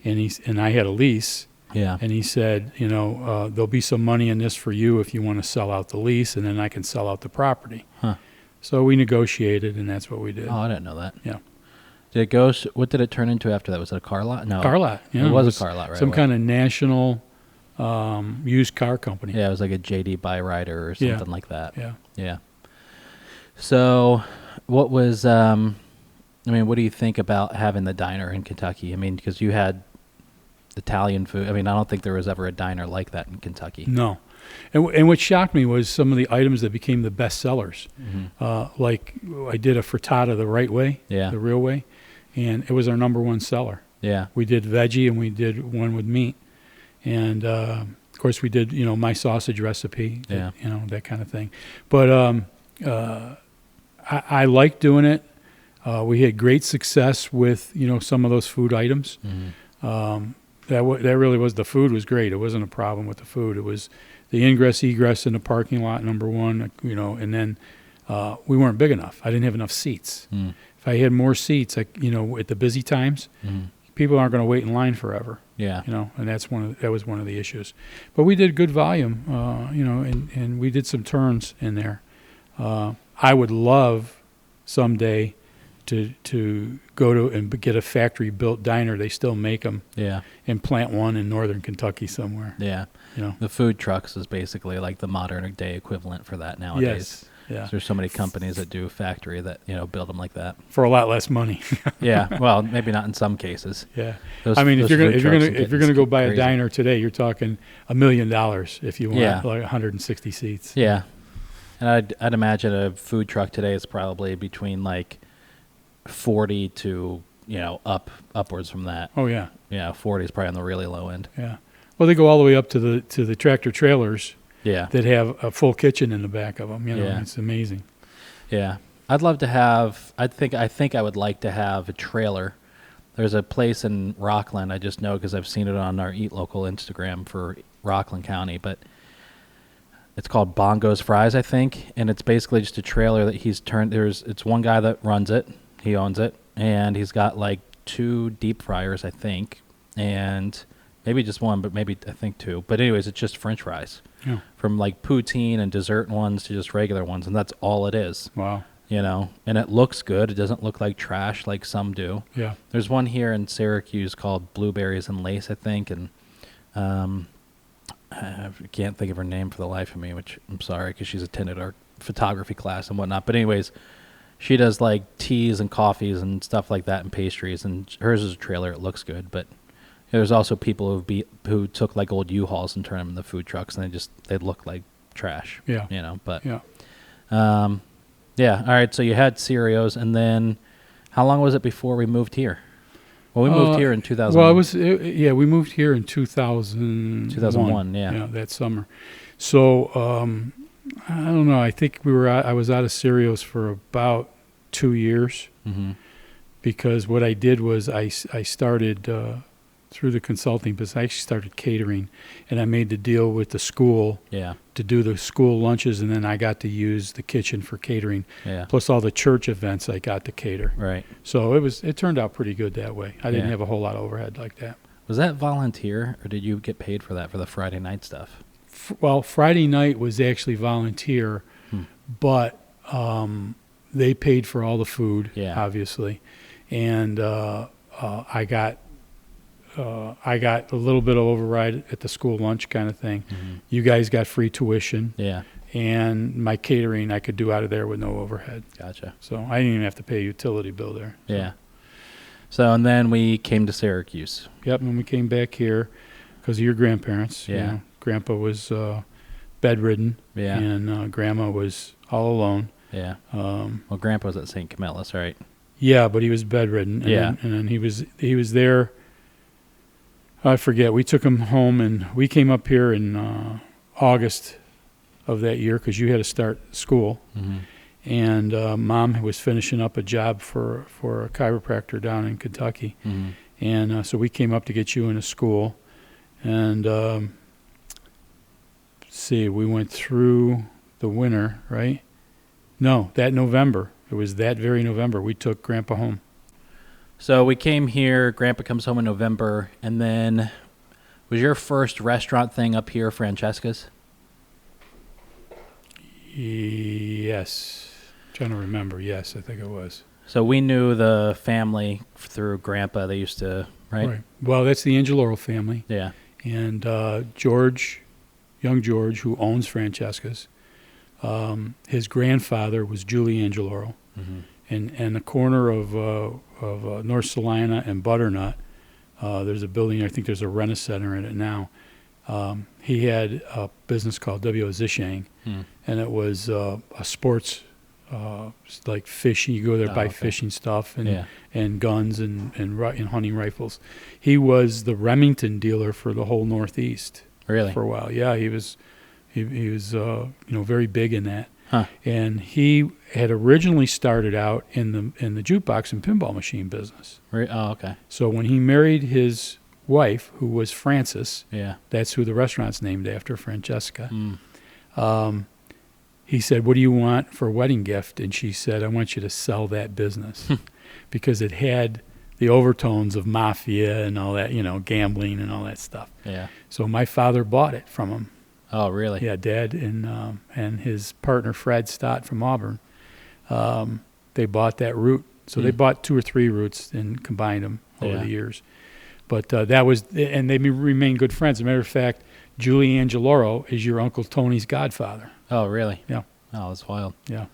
and I had a lease. Yeah. And he said, there'll be some money in this for you if you want to sell out the lease, and then I can sell out the property. Huh. So we negotiated, and that's what we did. Oh, I didn't know that. Yeah. Did it go? What did it turn into after that? Was it a car lot? No. Car lot. Yeah, It was a car lot, right? Some kind of national used car company. Yeah, it was like a JD Byrider or something like that. Yeah. Yeah. So, what was? What do you think about having the diner in Kentucky? I mean, because you had Italian food. I mean, I don't think there was ever a diner like that in Kentucky. No. And what shocked me was some of the items that became the best sellers. Like I did a frittata the right way, Yeah. the real way, and it was our number one seller. Yeah. We did veggie and we did one with meat. And, of course, we did, my sausage recipe, Yeah. that kind of thing. But I liked doing it. We had great success with, some of those food items. That really was, the food was great. It wasn't a problem with the food. It was the ingress, egress in the parking lot, number one, and then we weren't big enough. I didn't have enough seats. If I had more seats, at the busy times, people aren't going to wait in line forever. Yeah. And that was one of the issues. But we did good volume, and we did some turns in there. I would love someday to go to and get a factory built diner. They still make them. Yeah. And plant one in northern Kentucky somewhere. Yeah. The food trucks is basically like the modern day equivalent for that nowadays. Yes. Yeah. There's so many companies that do factory that build them like that for a lot less money. Yeah. Well, maybe not in some cases. Yeah. Those, I mean, if you're gonna go buy crazy. a diner today, you're talking $1 million if you want like 160 seats. Yeah. And I'd imagine a food truck today is probably between like 40 to upwards from that. Oh yeah. Yeah, 40 is probably on the really low end. Yeah. Well, they go all the way up to the tractor trailers. Yeah. That have a full kitchen in the back of them. Yeah. It's amazing. Yeah. I'd love to have. I think I would like to have a trailer. There's a place in Rockland. I just know because I've seen it on our Eat Local Instagram for Rockland County, but it's called Bongo's Fries, I think, and it's basically just a trailer that he's turned. It's one guy that runs it. He owns it, and he's got like 2 deep fryers, I think, and maybe just one, but maybe I think 2. But anyways, it's just French fries. Yeah. From like poutine and dessert ones to just regular ones, and that's all it is. Wow. And it looks good. It doesn't look like trash like some do. Yeah. There's one here in Syracuse called Blueberries and Lace, I think, and I can't think of her name for the life of me, which I'm sorry because she's attended our photography class and whatnot. But anyways, she does like teas and coffees and stuff like that and pastries, and hers is a trailer. It looks good, but there's also people who took like old U-Hauls and turned them into food trucks, and they look like trash. Yeah. But yeah. Yeah. All right. So you had Cereos, and then how long was it before we moved here? Well, we moved here in 2000. Well, we moved here in 2001. 2001. Yeah. Yeah, that summer. So I don't know. I think I was out of Cereos for about 2 years, because what I did was I started through the consulting business. I actually started catering, and I made the deal with the school to do the school lunches, and then I got to use the kitchen for catering. Yeah. Plus all the church events I got to cater. Right. So it turned out pretty good that way. I didn't have a whole lot of overhead like that. Was that volunteer, or did you get paid for that for the Friday night stuff? Well, Friday night was actually volunteer, but they paid for all the food, obviously, and I got a little bit of override at the school lunch kind of thing. You guys got free tuition. Yeah. And my catering I could do out of there with no overhead. Gotcha. So I didn't even have to pay a utility bill there. So. Yeah. So, and then we came to Syracuse. Yep, and we came back here because of your grandparents. Yeah. Grandpa was bedridden. Yeah. And Grandma was all alone. Yeah. Well, Grandpa was at St. Camillus, right? Yeah, but he was bedridden. And then he was there. I forget. We took him home, and we came up here in August of that year because you had to start school. and Mom was finishing up a job for a chiropractor down in Kentucky. Mm-hmm. And so we came up to get you into school. And we went through the winter, right? No, that November. It was that very November we took Grandpa home. So we came here, Grandpa comes home in November, and then was your first restaurant thing up here Francesca's? Yes. Trying to remember. Yes, I think it was. So we knew the family through Grandpa. They used to, right? Well, that's the Angeloro family. Yeah. And young George, who owns Francesca's, his grandfather was Julie Angeloro. Mm-hmm. And the corner of North Salina and Butternut, there's a building, I think there's a Renaissance Center in it now. He had a business called W.O. Zishang, and it was a sports, like fishing. You go there, buy fishing stuff and guns and hunting rifles. He was the Remington dealer for the whole Northeast. Really? For a while. Yeah, he was very big in that. Huh. And he had originally started out in the jukebox and pinball machine business. Oh, okay. So when he married his wife, who was Frances, that's who the restaurant's named after, Francesca. He said, "What do you want for a wedding gift?" And she said, "I want you to sell that business," because it had the overtones of mafia and all that, gambling and all that stuff. Yeah. So my father bought it from him. Oh, really? Yeah, Dad and his partner Fred Stott from Auburn, they bought that route. So they bought 2 or 3 routes and combined them over the years. But that was, and they remain good friends. As a matter of fact, Julie Angeloro is your Uncle Tony's godfather. Oh, really? Yeah. Oh, that's wild. Yeah.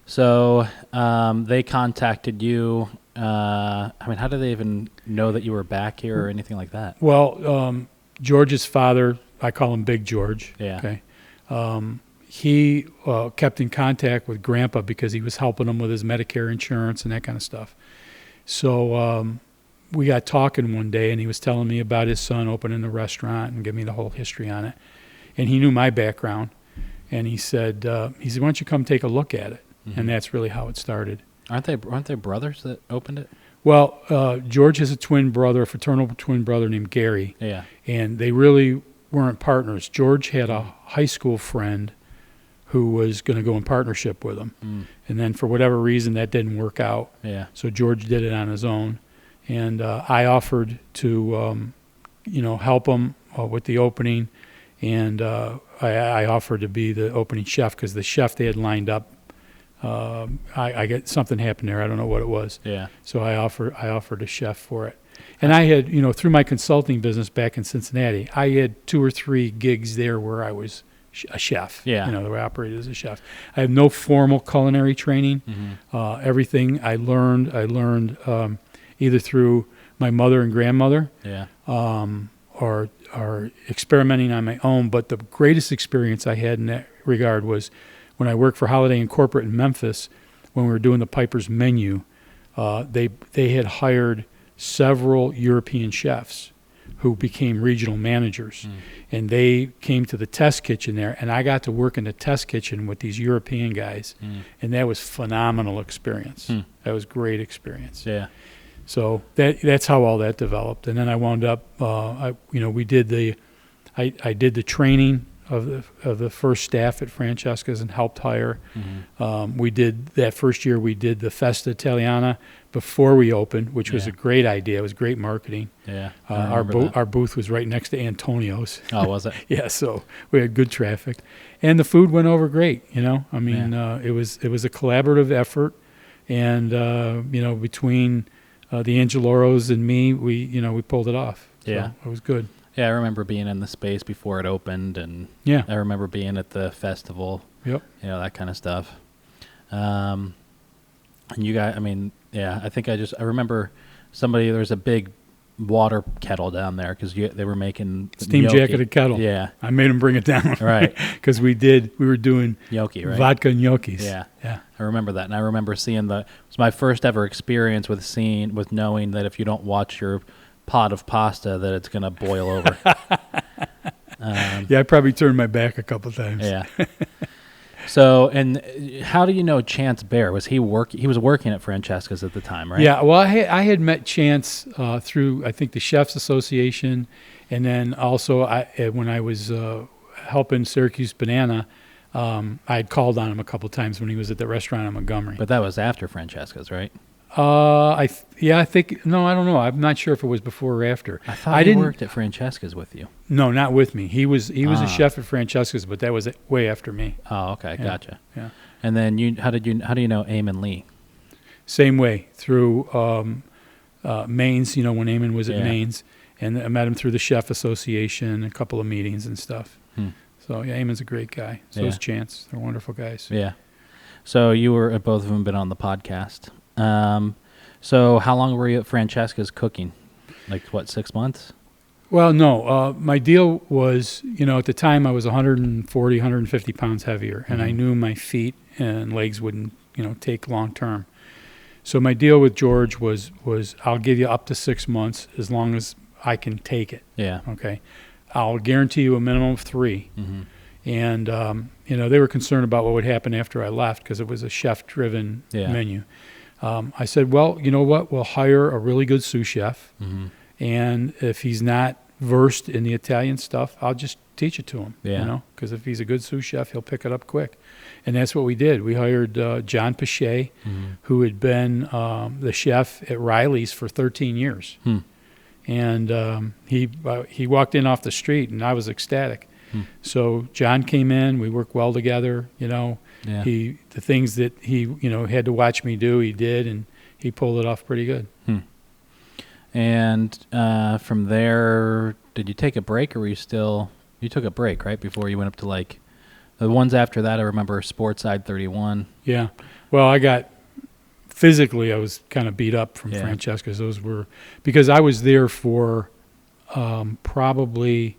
So they contacted you. How did they even know that you were back here or anything like that? Well, George's father, I call him Big George. Yeah. Okay. He kept in contact with Grandpa because he was helping him with his Medicare insurance and that kind of stuff. So we got talking one day, and he was telling me about his son opening the restaurant and giving me the whole history on it. And he knew my background, and he said, "Why don't you come take a look at it?" Mm-hmm. And that's really how it started. Aren't they brothers that opened it? Well, George has a fraternal twin brother named Gary. Yeah. And they really weren't partners. George had a high school friend who was going to go in partnership with him. And then for whatever reason, that didn't work out. Yeah. So George did it on his own. And I offered to, help him with the opening. And I offered to be the opening chef because the chef they had lined up, I get something happened there. I don't know what it was. Yeah. So I offered a chef for it. And I had, through my consulting business back in Cincinnati, I had 2 or 3 gigs there where I was a chef. Yeah. Where I operated as a chef. I have no formal culinary training. Mm-hmm. Everything I learned either through my mother and grandmother. Yeah. Or experimenting on my own. But the greatest experience I had in that regard was when I worked for Holiday Inn Corporate in Memphis, when we were doing the Piper's menu. They had hired several European chefs who became regional managers. And they came to the test kitchen there, and I got to work in the test kitchen with these European guys. And that was phenomenal experience. That was great experience. Yeah. So that's how all that developed. And then I wound up, I did the training of the first staff at Francesca's and helped hire. We did that first year. We did the Festa Italiana before we opened, which was a great idea. It was great marketing. Yeah, our booth was right next to Antonio's. Oh, was it? Yeah, so we had good traffic, and the food went over great. It was a collaborative effort, and between the Angeloros and me, we pulled it off. So yeah, it was good. Yeah, I remember being in the space before it opened, and I remember being at the festival. Yep. That kind of stuff. And you guys, I think I remember there was a big water kettle down there because they were making steam jacketed kettle. Yeah. I made them bring it down. Right. Because we were doing gnocchi, right? Vodka gnocchis. Yeah. Yeah. I remember that. And I remember seeing it was my first ever experience with knowing that if you don't watch your pot of pasta that it's going to boil over. I probably turned my back a couple times. Yeah. So, and how do you know Chance Bear? Was he was working at Francesca's at the time, right? Yeah, well, I had met Chance through, I think, the Chefs Association, and then also when I was helping Syracuse Banana, I had called on him a couple times when he was at the restaurant in Montgomery. But that was after Francesca's, right? I think, no, I don't know. I'm not sure if it was before or after. I thought he worked at Francesca's with you. No, not with me. He was a chef at Francesca's, but that was way after me. Oh, okay, Yeah, gotcha. yeah. And then how do you know Eamon Lee? Same way, through Maine's, when Eamon was at Yeah. Maine's, and I met him through the Chef Association, a couple of meetings and stuff. So, yeah, Eamon's a great guy. So is Chance. They're wonderful guys. Yeah. So both of them been on the podcast. So how long were you at Francesca's cooking? Like, what, 6 months? Well, no. My deal was, at the time I was 140, 150 pounds heavier, and I knew my feet and legs wouldn't, take long term. So my deal with George was I'll give you up to 6 months as long as I can take it. Yeah. Okay. I'll guarantee you a minimum of 3. And, they were concerned about what would happen after I left because it was a chef-driven menu. I said, well, you know what? We'll hire a really good sous chef. And if he's not versed in the Italian stuff, I'll just teach it to him, because if he's a good sous chef, he'll pick it up quick. And that's what we did. We hired John Pache, who had been the chef at Riley's for 13 years. And he walked in off the street, and I was ecstatic. So John came in. We worked well together. The things that he had to watch me do, he did, and he pulled it off pretty good. And from there, did you take a break, or were you still? You took a break, right, before you went up to like the ones after that. I remember Sportside 31. Yeah. Well, I was kind of beat up from Francesca's. Those were because I was there for probably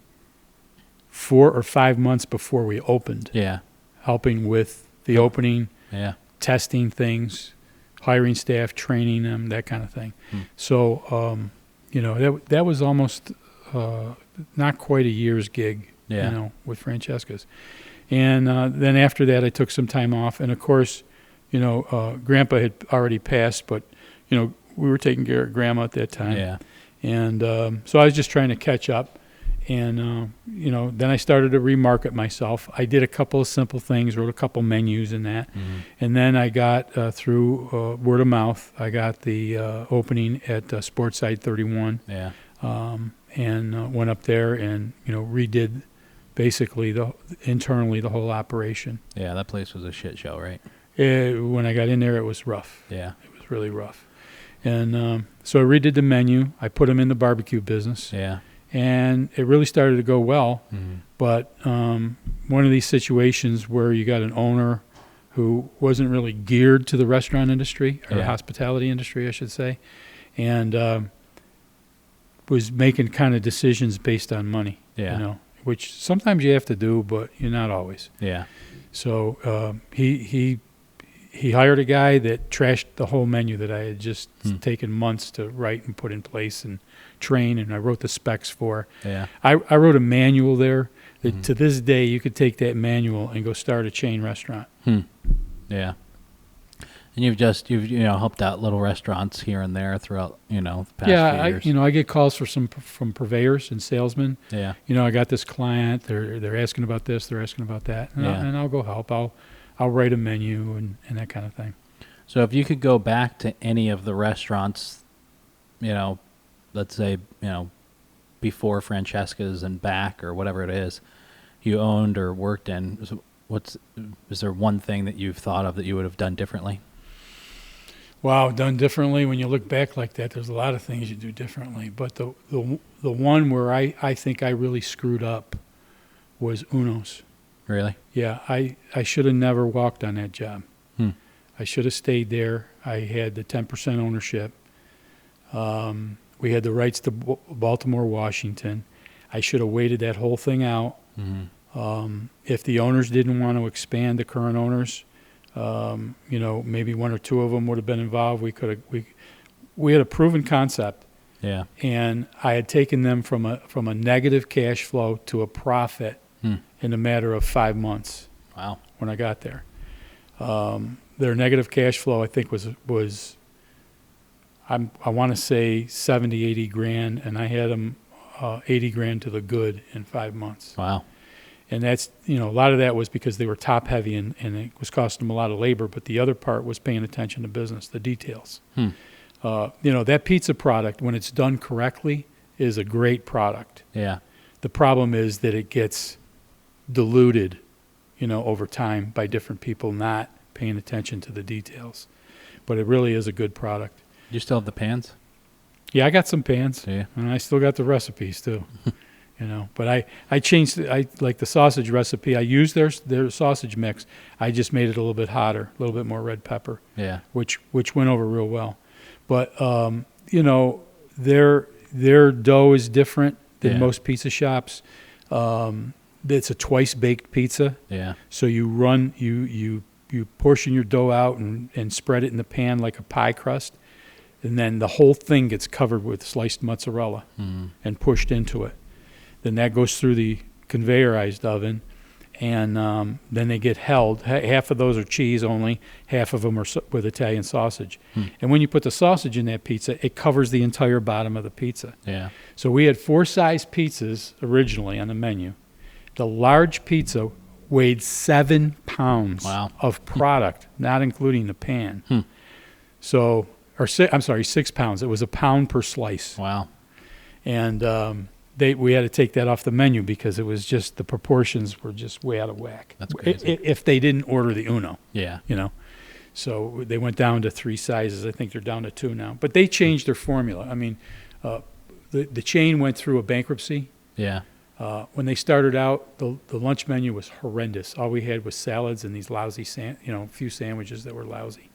4 or 5 months before we opened. Yeah. Helping with the opening. Yeah. Testing things, hiring staff, training them, that kind of thing. So, that was almost not quite a year's gig, with Francesca's. And then after that, I took some time off. And, of course, Grandpa had already passed, but, we were taking care of Grandma at that time. Yeah. And so I was just trying to catch up. And, then I started to remarket myself. I did a couple of simple things, wrote a couple menus and that. And then I got, through word of mouth, I got the opening at Sportside 31. Yeah. And went up there and, redid basically internally the whole operation. Yeah, that place was a shit show, right? When I got in there, it was rough. Yeah. It was really rough. And so I redid the menu. I put them in the barbecue business. Yeah. And it really started to go well. But one of these situations where you got an owner who wasn't really geared to the restaurant industry, or hospitality industry, I should say, and was making kind of decisions based on money, which sometimes you have to do, but you're not always. Yeah. So he hired a guy that trashed the whole menu that I had just taken months to write and put in place and train, and I wrote the specs for. Yeah. I wrote a manual there that to this day you could take that manual and go start a chain restaurant. Yeah. And you've helped out little restaurants here and there throughout the past few years. I get calls from purveyors and salesmen. Yeah. I got this client. They're asking about this. They're asking about that, and I'll go help. I'll write a menu and that kind of thing. So if you could go back to any of the restaurants, let's say, before Francesca's and back, or whatever it is you owned or worked in, is there one thing that you've thought of that you would have done differently? Wow, done differently. When you look back like that, there's a lot of things you do differently. But the one where I think I really screwed up was Uno's. Really? Yeah, I should have never walked on that job. I should have stayed there. I had the 10% ownership. We had the rights to Baltimore, Washington. I should have waited that whole thing out. If the owners didn't want to expand, the current owners, maybe one or two of them would have been involved. We had a proven concept. Yeah. And I had taken them from a negative cash flow to a profit in a matter of 5 months. Wow. when I got there. Their negative cash flow, I think, was I want to say 70, 80 grand, and I had them 80 grand to the good in 5 months. Wow. And that's, a lot of that was because they were top heavy and it was costing them a lot of labor, but the other part was paying attention to business, the details. That pizza product, when it's done correctly, is a great product. Yeah. The problem is that it gets diluted, over time by different people not paying attention to the details. But it really is a good product. You still have the pans? Yeah, I got some pans. Yeah. And I still got the recipes too. But I changed. I like the sausage recipe. I used their sausage mix. I just made it a little bit hotter, a little bit more red pepper. Yeah. Which went over real well. But their dough is different than most pizza shops. It's a twice baked pizza. Yeah. So you portion your dough out and spread it in the pan like a pie crust, and then the whole thing gets covered with sliced mozzarella and pushed into it. Then that goes through the conveyorized oven, and then they get held. Half of those are cheese only, half of them are with Italian sausage. And when you put the sausage in that pizza, it covers the entire bottom of the pizza. Yeah. So we had 4 size pizzas originally on the menu. The large pizza weighed 7 pounds of product, not including the pan. So, 6 pounds. It was a pound per slice. Wow. And we had to take that off the menu because it was just, the proportions were just way out of whack. That's crazy. If they didn't order the Uno. Yeah. So they went down to 3 sizes. I think they're down to 2 now. But they changed their formula. I mean, the chain went through a bankruptcy. Yeah. When they started out, the lunch menu was horrendous. All we had was salads and these lousy, few sandwiches that were lousy.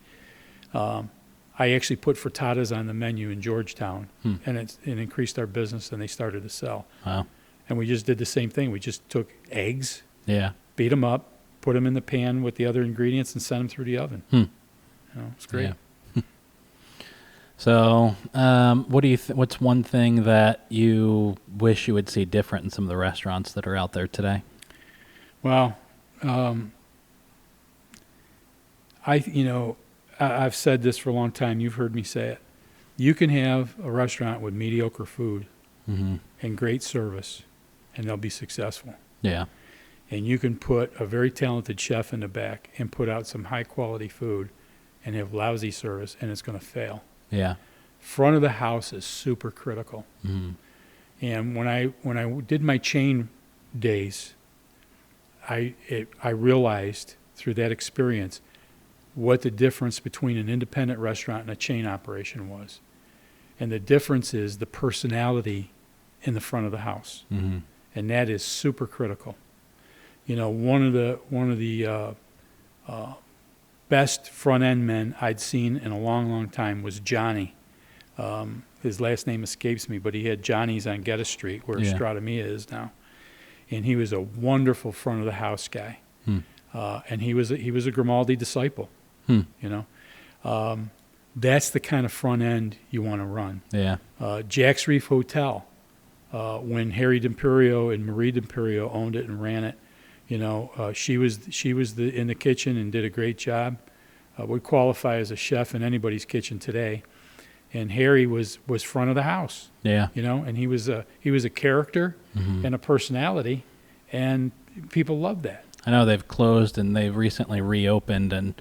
I actually put frittatas on the menu in Georgetown, and it increased our business, and they started to sell. Wow. And we just did the same thing. We just took eggs, Yeah. beat them up, put them in the pan with the other ingredients, and sent them through the oven. It's great. Yeah. So, what do you? What's one thing that you wish you would see different in some of the restaurants that are out there today? Well, I've said this for a long time. You've heard me say it. You can have a restaurant with mediocre food and great service, and they'll be successful. Yeah. And you can put a very talented chef in the back and put out some high-quality food and have lousy service, and it's going to fail. Yeah. Front of the house is super critical. And when I did my chain days, I realized through that experience what the difference between an independent restaurant and a chain operation was. And the difference is the personality in the front of the house. And that is super critical. One of the best front end men I'd seen in a long, long time was Johnny. His last name escapes me, but he had Johnny's on Geddes Street, where Stratamia is now. And he was a wonderful front of the house guy. And he was a Grimaldi disciple. That's the kind of front end you want to run. Yeah. Jack's Reef Hotel, when Harry D'Imperio and Marie D'Imperio owned it and ran it, she was in the kitchen and did a great job. Would qualify as a chef in anybody's kitchen today. And Harry was front of the house. Yeah. And he was a character and a personality, and people loved that. I know they've closed and they've recently reopened, and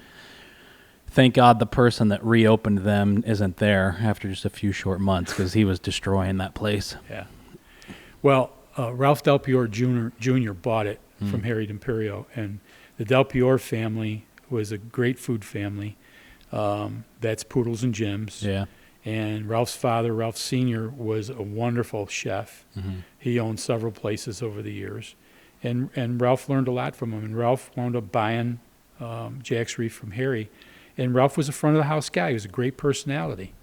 thank God the person that reopened them isn't there after just a few short months, because he was destroying that place. Yeah. Well, Ralph Del Piore Jr. bought it from Harry D'Imperio, and the Del Piore family was a great food family. That's Poodles and Jims. Yeah. And Ralph's father, Ralph Sr., was a wonderful chef. He owned several places over the years. And Ralph learned a lot from him. And Ralph wound up buying Jack's Reef from Harry. And Ralph was a front of the house guy. He was a great personality,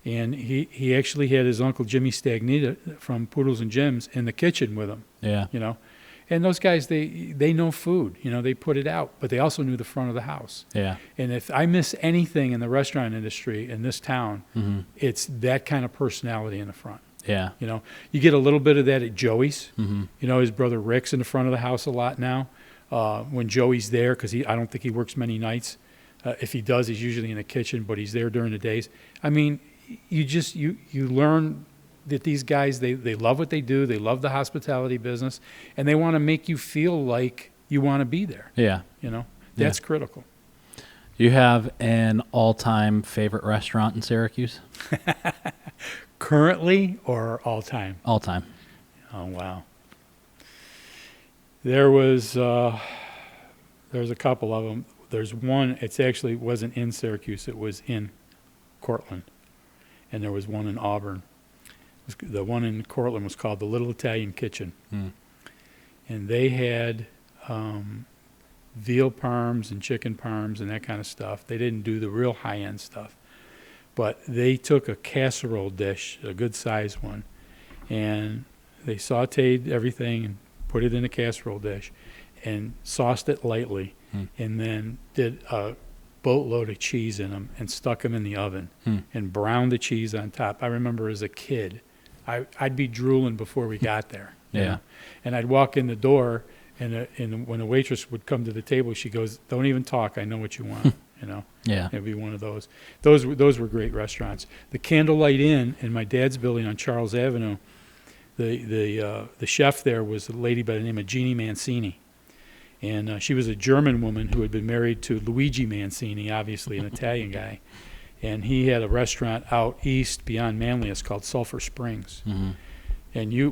And he actually had his uncle Jimmy Stagnita from Poodles and Jims in the kitchen with him. Yeah. And those guys, they know food. They put it out, but they also knew the front of the house. Yeah. And if I miss anything in the restaurant industry in this town, it's that kind of personality in the front. Yeah. You get a little bit of that at Joey's. His brother Rick's in the front of the house a lot now. when Joey's there, because I don't think he works many nights. If he does, he's usually in the kitchen, but he's there during the days. I mean, you learn that these guys, they love what they do. They love the hospitality business, and they want to make you feel like you want to be there. Yeah. That's critical. Do you have an all-time favorite restaurant in Syracuse? Currently or all time? All time. Oh, wow. There's a couple of them. There's one, wasn't in Syracuse, it was in Cortland. And there was one in Auburn. The one in Cortland was called the Little Italian Kitchen. And they had veal parms and chicken parms and that kind of stuff. They didn't do the real high-end stuff. But they took a casserole dish, a good-sized one, and they sautéed everything and put it in a casserole dish and sauced it lightly, and then did a boatload of cheese in them and stuck them in the oven and browned the cheese on top. I remember as a kid, I'd be drooling before we got there. Yeah. And I'd walk in the door, and when the waitress would come to the table, she goes, "Don't even talk. I know what you want." Yeah. It'd be one of those. Those were great restaurants. The Candlelight Inn in my dad's building on Charles Avenue, the chef there was a lady by the name of Jeannie Mancini. And she was a German woman who had been married to Luigi Mancini, obviously an Italian guy. And he had a restaurant out east beyond Manlius called Sulphur Springs. And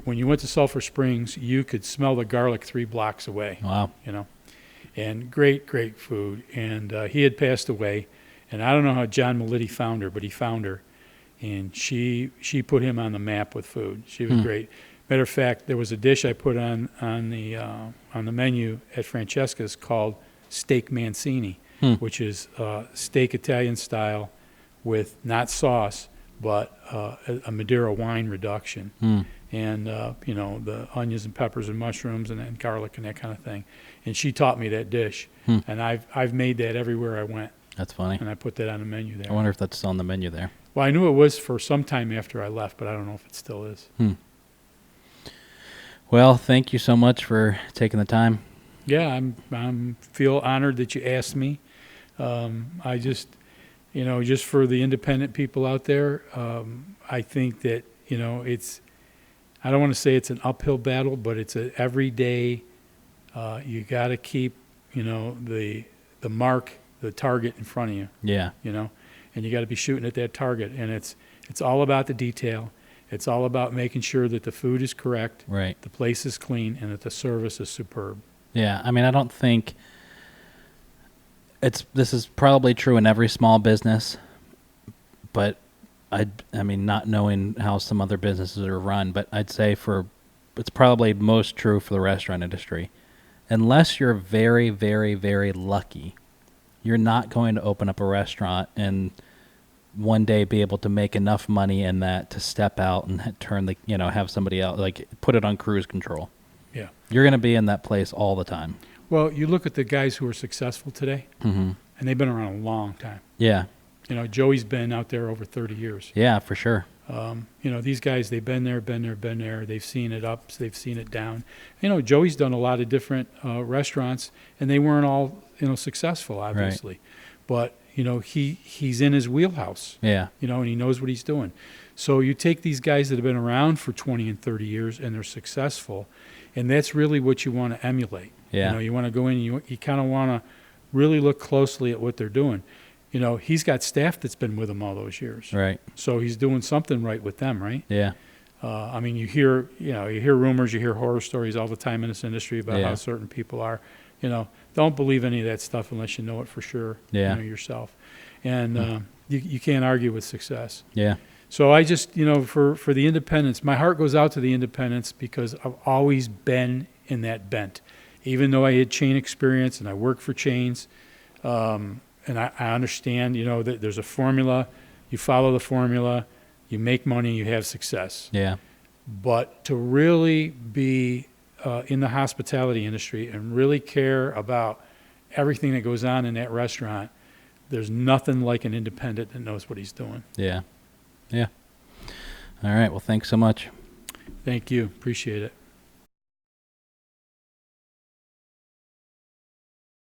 when you went to Sulphur Springs, you could smell the garlic 3 blocks away. Wow. And great food. And he had passed away. And I don't know how John Melitti found her, but he found her. And she put him on the map with food. She was great. Matter of fact, there was a dish I put on the menu at Francesca's called Steak Mancini, which is steak Italian style with not sauce, but a Madeira wine reduction. And, the onions and peppers and mushrooms and garlic and that kind of thing. And she taught me that dish. And I've made that everywhere I went. That's funny. And I put that on the menu there. I wonder if that's still on the menu there. Well, I knew it was for some time after I left, but I don't know if it still is. Well, thank you so much for taking the time. Yeah, I'm feel honored that you asked me. I just, just for the independent people out there, I think that, I don't want to say it's an uphill battle, but it's an everyday, you got to keep, the mark, the target in front of you. Yeah. And you got to be shooting at that target. And it's all about the detail. It's all about making sure that the food is correct, right, the place is clean, and that the service is superb. Yeah, I mean, I don't think this is probably true in every small business, but I mean, not knowing how some other businesses are run, but I'd say it's probably most true for the restaurant industry. Unless you're very, very, very lucky, you're not going to open up a restaurant and one day be able to make enough money in that to step out and turn have somebody else, like put it on cruise control. Yeah. You're going to be in that place all the time. Well, you look at the guys who are successful today, and they've been around a long time. Yeah. Joey's been out there over 30 years. Yeah, for sure. These guys, they've been there. They've seen it up, they've seen it down. Joey's done a lot of different restaurants, and they weren't all, successful, obviously. Right. But, he's in his wheelhouse. Yeah. And he knows what he's doing. So you take these guys that have been around for 20 and 30 years, and they're successful, and that's really what you want to emulate. Yeah. You want to go in, you kind of want to really look closely at what they're doing. He's got staff that's been with him all those years. Right. So he's doing something right with them, right? Yeah. I mean, you hear rumors, you hear horror stories all the time in this industry about how certain people are. Don't believe any of that stuff unless you know it for sure. Yourself, and you can't argue with success. Yeah. So I just, for the independents, my heart goes out to the independents because I've always been in that bent, even though I had chain experience and I worked for chains. And I understand, that there's a formula. You follow the formula, you make money, you have success. Yeah. But to really be in the hospitality industry and really care about everything that goes on in that restaurant, there's nothing like an independent that knows what he's doing. Yeah. Yeah. All right. Well, thanks so much. Thank you. Appreciate it.